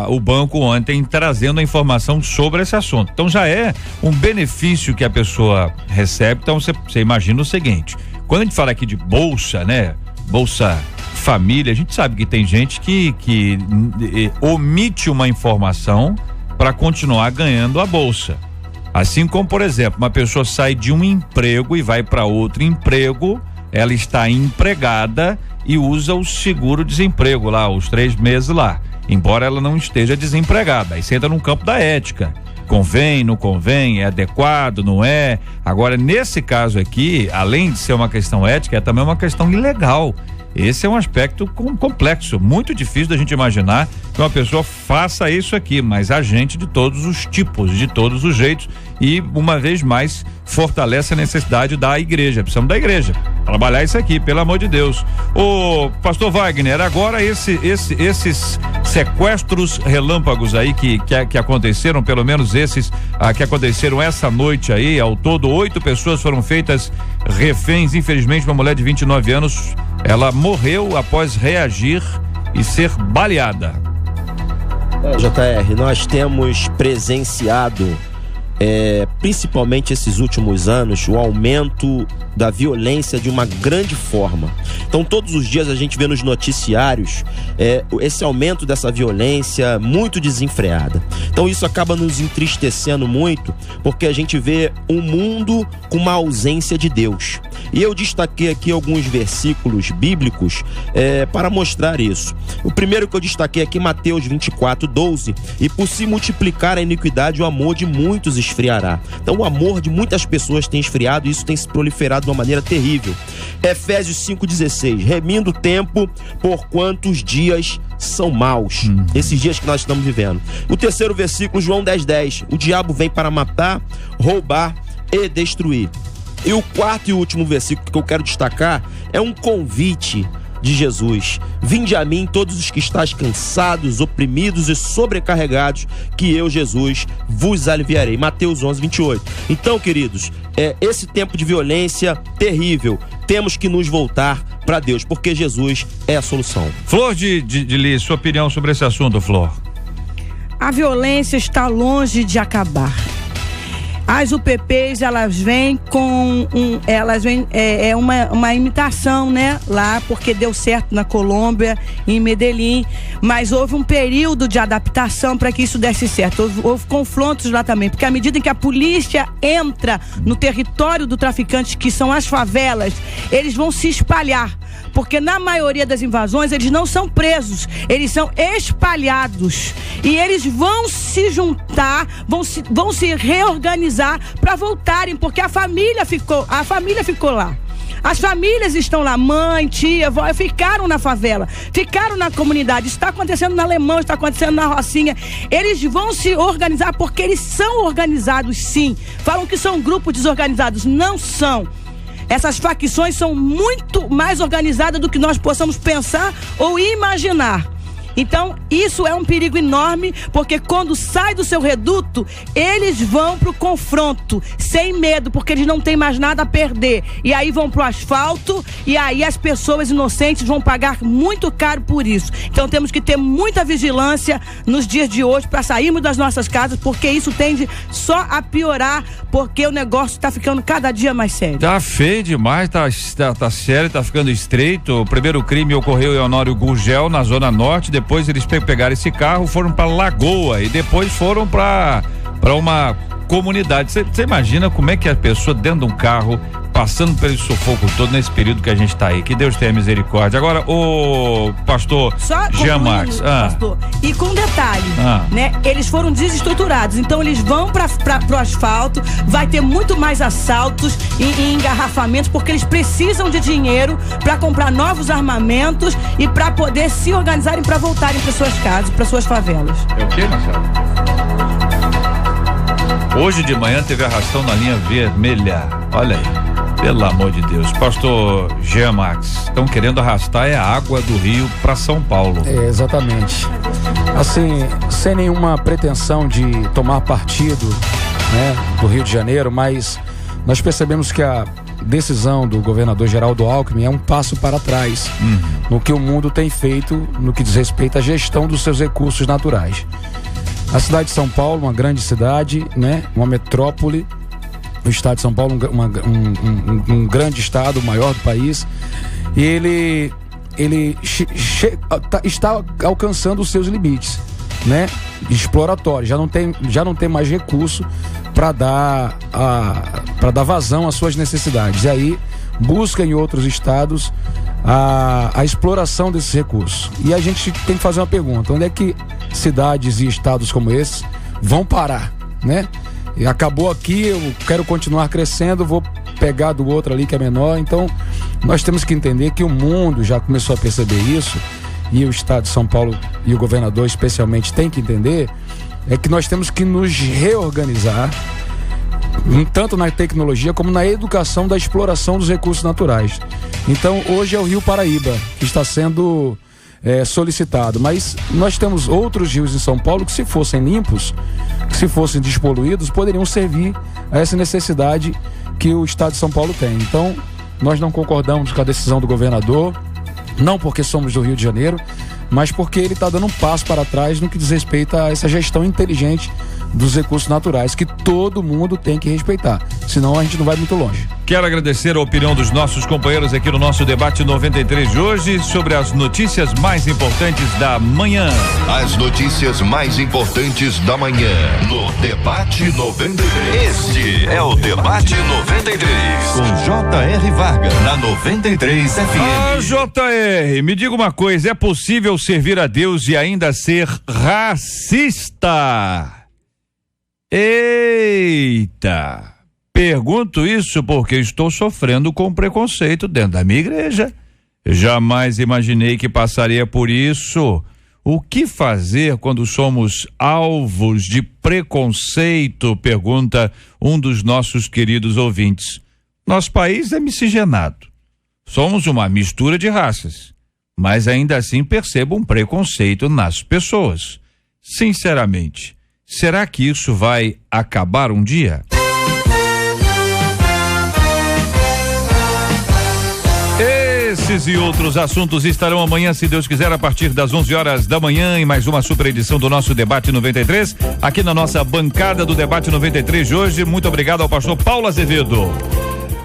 o banco ontem, trazendo a informação sobre esse assunto. Então já é um benefício que a pessoa recebe. Então você imagina o seguinte: quando a gente fala aqui de bolsa, né? Bolsa Família, a gente sabe que tem gente que omite uma informação para continuar ganhando a bolsa. Assim como, por exemplo, uma pessoa sai de um emprego e vai para outro emprego, ela está empregada e usa o seguro-desemprego lá, os 3 meses lá, embora ela não esteja desempregada. Aí você entra no campo da ética. Convém, não convém, é adequado, não é? Agora, nesse caso aqui, além de ser uma questão ética, é também uma questão ilegal. Esse é um aspecto complexo, muito difícil da gente imaginar que uma pessoa faça isso aqui, mas há gente de todos os tipos, de todos os jeitos, e uma vez mais fortalece a necessidade da igreja. Precisamos da igreja trabalhar isso aqui, pelo amor de Deus. Ô pastor Wagner, agora esses sequestros relâmpagos aí que aconteceram, pelo menos esses que aconteceram essa noite aí, ao todo 8 pessoas foram feitas reféns. Infelizmente, uma mulher de 29 anos, ela morreu após reagir e ser baleada.
JR, nós temos presenciado, principalmente esses últimos anos, o aumento da violência de uma grande forma. Então, todos os dias a gente vê nos noticiários esse aumento dessa violência muito desenfreada. Então, isso acaba nos entristecendo muito, porque a gente vê um mundo com uma ausência de Deus. E eu destaquei aqui alguns versículos bíblicos para mostrar isso. O primeiro que eu destaquei aqui, Mateus 24:12, e por se multiplicar a iniquidade, o amor de muitos esfriará. Então, o amor de muitas pessoas tem esfriado e isso tem se proliferado de uma maneira terrível. Efésios 5:16, remindo o tempo, porquanto os dias são maus. Esses dias que nós estamos vivendo. O terceiro versículo, João 10:10, o diabo vem para matar, roubar e destruir. E o quarto e último versículo que eu quero destacar é um convite de Jesus: vinde a mim todos os que estáis cansados, oprimidos e sobrecarregados, que eu, Jesus, vos aliviarei. Mateus 11:28. Então, queridos, esse tempo de violência terrível, temos que nos voltar para Deus, porque Jesus é a solução.
Flor de Lis, sua opinião sobre esse assunto, Flor?
A violência está longe de acabar. As UPPs, elas vêm com uma imitação, né? Lá, porque deu certo na Colômbia, em Medellín, mas houve um período de adaptação para que isso desse certo. Houve confrontos lá também, porque à medida em que a polícia entra no território do traficante, que são as favelas, eles vão se espalhar. Porque na maioria das invasões eles não são presos, eles são espalhados. E eles vão se juntar, vão se reorganizar para voltarem, porque a família ficou lá. As famílias estão lá, mãe, tia, avó, ficaram na favela, ficaram na comunidade. Está acontecendo na Alemão, está acontecendo na Rocinha. Eles vão se organizar porque eles são organizados, sim. Falam que são grupos desorganizados, não são. Essas facções são muito mais organizadas do que nós possamos pensar ou imaginar. Então, isso é um perigo enorme, porque quando sai do seu reduto, eles vão pro confronto, sem medo, porque eles não têm mais nada a perder. E aí vão pro asfalto, e aí as pessoas inocentes vão pagar muito caro por isso. Então, temos que ter muita vigilância nos dias de hoje para sairmos das nossas casas, porque isso tende só a piorar, porque o negócio está ficando cada dia mais sério.
Tá feio demais, tá sério, tá ficando estreito. O primeiro crime ocorreu em Honório Gurgel, na Zona Norte. Depois eles pegaram esse carro, foram para Lagoa e depois foram para uma comunidade. Você imagina como é que a pessoa dentro de um carro, passando pelo sufoco todo nesse período que a gente tá aí. Que Deus tenha misericórdia. Agora, o pastor Jean Marques.
Pastor, e com detalhe, né? Eles foram desestruturados, então eles vão pro asfalto, vai ter muito mais assaltos e engarrafamentos, porque eles precisam de dinheiro para comprar novos armamentos e para poder se organizarem para voltarem para suas casas, para suas favelas.
É o quê, Marcelo? Hoje de manhã teve arrastão na linha vermelha. Olha aí. Pelo amor de Deus. Pastor Jean Marques, estão querendo arrastar a água do Rio para São Paulo.
É, exatamente. Assim, sem nenhuma pretensão de tomar partido, né, do Rio de Janeiro, mas nós percebemos que a decisão do governador Geraldo Alckmin é um passo para trás no que o mundo tem feito no que diz respeito à gestão dos seus recursos naturais. A cidade de São Paulo, uma grande cidade, né, uma metrópole. O estado de São Paulo, um grande estado, o maior do país, e ele está alcançando os seus limites, né? Exploratório, já não tem mais recurso para dar vazão às suas necessidades. E aí busca em outros estados a exploração desses recursos. E a gente tem que fazer uma pergunta: onde é que cidades e estados como esses vão parar, né? E acabou aqui, eu quero continuar crescendo, vou pegar do outro ali que é menor. Então, nós temos que entender que o mundo já começou a perceber isso, e o estado de São Paulo e o governador especialmente tem que entender, é que nós temos que nos reorganizar, tanto na tecnologia como na educação da exploração dos recursos naturais. Então, hoje é o Rio Paraíba que está sendo solicitado, mas nós temos outros rios em São Paulo que, se fossem limpos, que se fossem despoluídos, poderiam servir a essa necessidade que o estado de São Paulo tem. Então, nós não concordamos com a decisão do governador, não porque somos do Rio de Janeiro, mas porque ele está dando um passo para trás no que diz respeito a essa gestão inteligente dos recursos naturais, que todo mundo tem que respeitar, senão a gente não vai muito longe.
Quero agradecer a opinião dos nossos companheiros aqui no nosso debate 93 de hoje sobre as notícias mais importantes da manhã.
As notícias mais importantes da manhã no debate 93. Este é o debate 93 com J.R. Vargas na 93 FM.
J.R., me diga uma coisa, é possível servir a Deus e ainda ser racista? Eita! Pergunto isso porque estou sofrendo com preconceito dentro da minha igreja. Jamais imaginei que passaria por isso. O que fazer quando somos alvos de preconceito? Pergunta um dos nossos queridos ouvintes. Nosso país é miscigenado. Somos uma mistura de raças, mas ainda assim percebo um preconceito nas pessoas. Sinceramente, será que isso vai acabar um dia? Esses e outros assuntos estarão amanhã, se Deus quiser, a partir das 11 horas da manhã, em mais uma super edição do nosso Debate 93, aqui na nossa bancada do Debate 93 de hoje. Muito obrigado ao pastor Paulo Azevedo.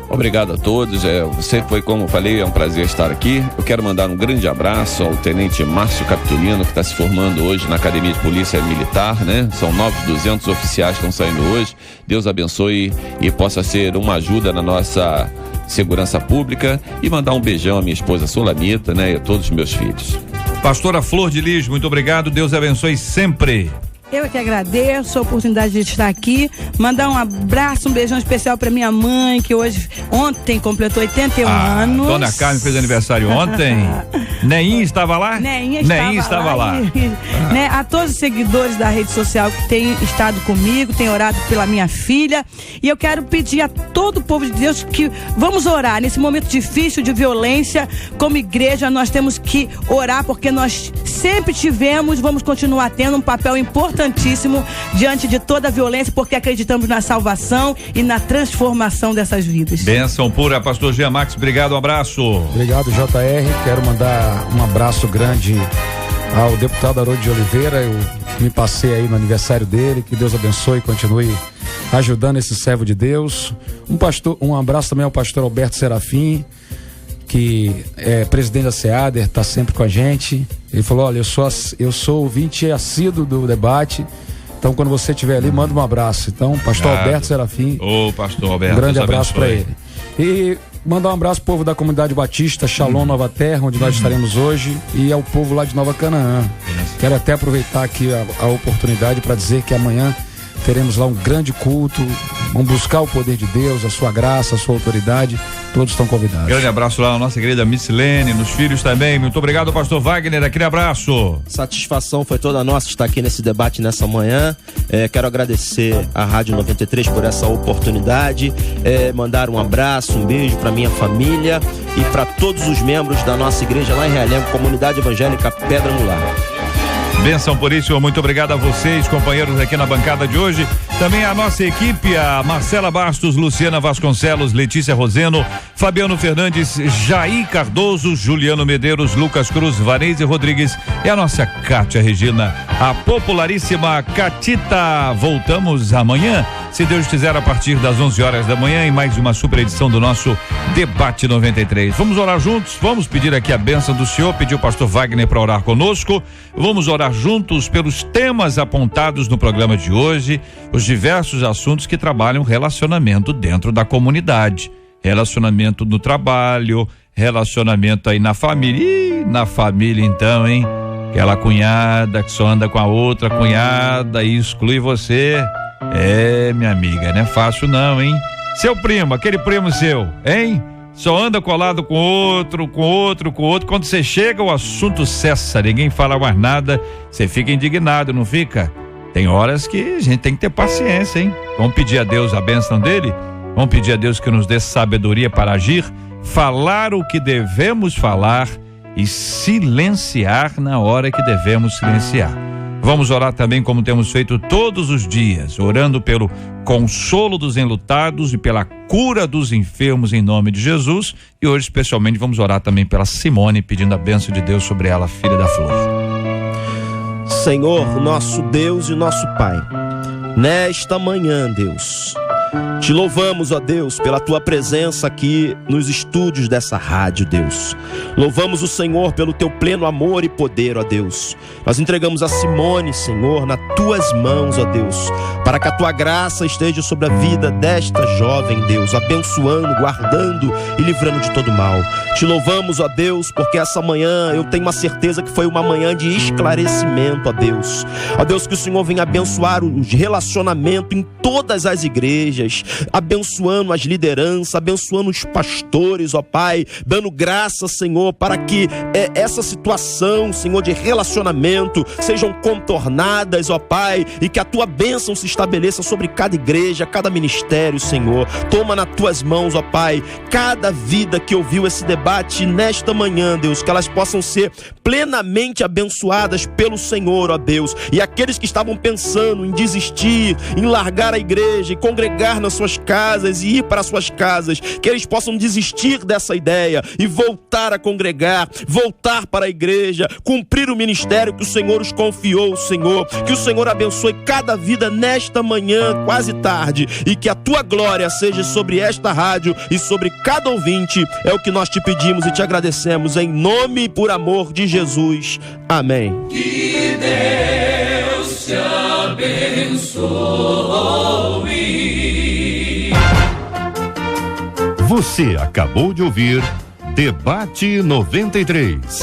Obrigado a todos, você foi, como eu falei, é um prazer estar aqui. Eu quero mandar um grande abraço ao Tenente Márcio Capitulino, que está se formando hoje na Academia de Polícia Militar, né? São 200 oficiais que estão saindo hoje. Deus abençoe e possa ser uma ajuda na nossa segurança pública, e mandar um beijão à minha esposa Sulamita, né? E a todos os meus filhos.
Pastora Flor de Lis, muito obrigado, Deus abençoe sempre.
Eu que agradeço a oportunidade de estar aqui, mandar um abraço, um beijão especial para minha mãe, que ontem completou 81 anos.
Dona Carmen fez aniversário ontem. Neinha estava lá?
Neinha estava lá. Né, a todos os seguidores da rede social que têm estado comigo, têm orado pela minha filha, e eu quero pedir a todo o povo de Deus que vamos orar nesse momento difícil de violência. Como igreja nós temos que orar, porque nós sempre tivemos, vamos continuar tendo um papel importantíssimo diante de toda a violência, porque acreditamos na salvação e na transformação dessas vidas.
Bênção pura, pastor Jean Max, obrigado, um abraço.
Obrigado, JR, quero mandar um abraço grande ao deputado Haroldo de Oliveira. Eu me passei aí no aniversário dele, que Deus abençoe e continue ajudando esse servo de Deus. Um abraço também ao pastor Alberto Serafim, que é presidente da SEADER, está sempre com a gente. Ele falou: olha, eu sou ouvinte assíduo do debate, então quando você estiver ali, manda um abraço. Então, pastor Alberto Serafim,
pastor Alberto,
um grande abraço para ele. E mandar um abraço ao povo da comunidade Batista Shalom Nova Terra, onde nós estaremos hoje, e ao povo lá de Nova Canaã. Quero até aproveitar aqui a oportunidade para dizer que amanhã teremos lá um grande culto. Vamos buscar o poder de Deus, a sua graça, a sua autoridade. Todos estão convidados.
Grande abraço lá na nossa querida Missilene, nos filhos também. Muito obrigado, pastor Wagner. Aquele abraço.
Satisfação foi toda nossa estar aqui nesse debate nessa manhã. Quero agradecer à Rádio 93 por essa oportunidade. Mandar um abraço, um beijo para minha família e para todos os membros da nossa igreja lá em Realengo, Comunidade Evangélica Pedra no Lar.
Bênção Puríssima, muito obrigado a vocês, companheiros aqui na bancada de hoje. Também a nossa equipe, a Marcela Bastos, Luciana Vasconcelos, Letícia Roseno, Fabiano Fernandes, Jair Cardoso, Juliano Medeiros, Lucas Cruz, Vanese Rodrigues e a nossa Kátia Regina, a popularíssima Catita. Voltamos amanhã, se Deus quiser, a partir das 11 horas da manhã, em mais uma super edição do nosso Debate 93. Vamos orar juntos, vamos pedir aqui a bênção do Senhor, pedir o pastor Wagner para orar conosco. Vamos orar juntos pelos temas apontados no programa de hoje, os diversos assuntos que trabalham relacionamento dentro da comunidade, relacionamento no trabalho, relacionamento aí na família. Ih, na família então, hein? Aquela cunhada que só anda com a outra cunhada e exclui você. Minha amiga, não é fácil não, hein? Seu primo, aquele primo seu, hein? Só anda colado com outro. Quando você chega, o assunto cessa, ninguém fala mais nada, você fica indignado, não fica? Tem horas que a gente tem que ter paciência, hein? Vamos pedir a Deus a bênção dele? Vamos pedir a Deus que nos dê sabedoria para agir, falar o que devemos falar e silenciar na hora que devemos silenciar. Vamos orar também como temos feito todos os dias, orando pelo consolo dos enlutados e pela cura dos enfermos em nome de Jesus. E hoje especialmente vamos orar também pela Simone, pedindo a bênção de Deus sobre ela, filha da Flor.
Senhor, nosso Deus e nosso Pai, nesta manhã, Deus, te louvamos, ó Deus, pela tua presença aqui nos estúdios dessa rádio, Deus. Louvamos o Senhor pelo teu pleno amor e poder, ó Deus. Nós entregamos a Simone, Senhor, nas tuas mãos, ó Deus, para que a tua graça esteja sobre a vida desta jovem, Deus, abençoando, guardando e livrando de todo mal. Te louvamos, ó Deus, porque essa manhã eu tenho uma certeza que foi uma manhã de esclarecimento, ó Deus. Ó Deus, que o Senhor venha abençoar o relacionamento em todas as igrejas, abençoando as lideranças, abençoando os pastores, ó Pai, dando graça, Senhor, para que essa situação, Senhor, de relacionamento sejam contornadas, ó Pai, e que a tua bênção se estabeleça sobre cada igreja, cada ministério, Senhor. Toma nas tuas mãos, ó Pai, cada vida que ouviu esse debate nesta manhã, Deus, que elas possam ser plenamente abençoadas pelo Senhor, ó Deus, e aqueles que estavam pensando em desistir, em largar a igreja e congregar nas suas casas e ir para suas casas, que eles possam desistir dessa ideia e voltar a congregar, voltar para a igreja, cumprir o ministério que o Senhor os confiou, Senhor. Que o Senhor abençoe cada vida nesta manhã, quase tarde, e que a tua glória seja sobre esta rádio e sobre cada ouvinte. É o que nós te pedimos e te agradecemos em nome e por amor de Jesus. Amém.
Que Deus te abençoe.
Você acabou de ouvir Debate 93.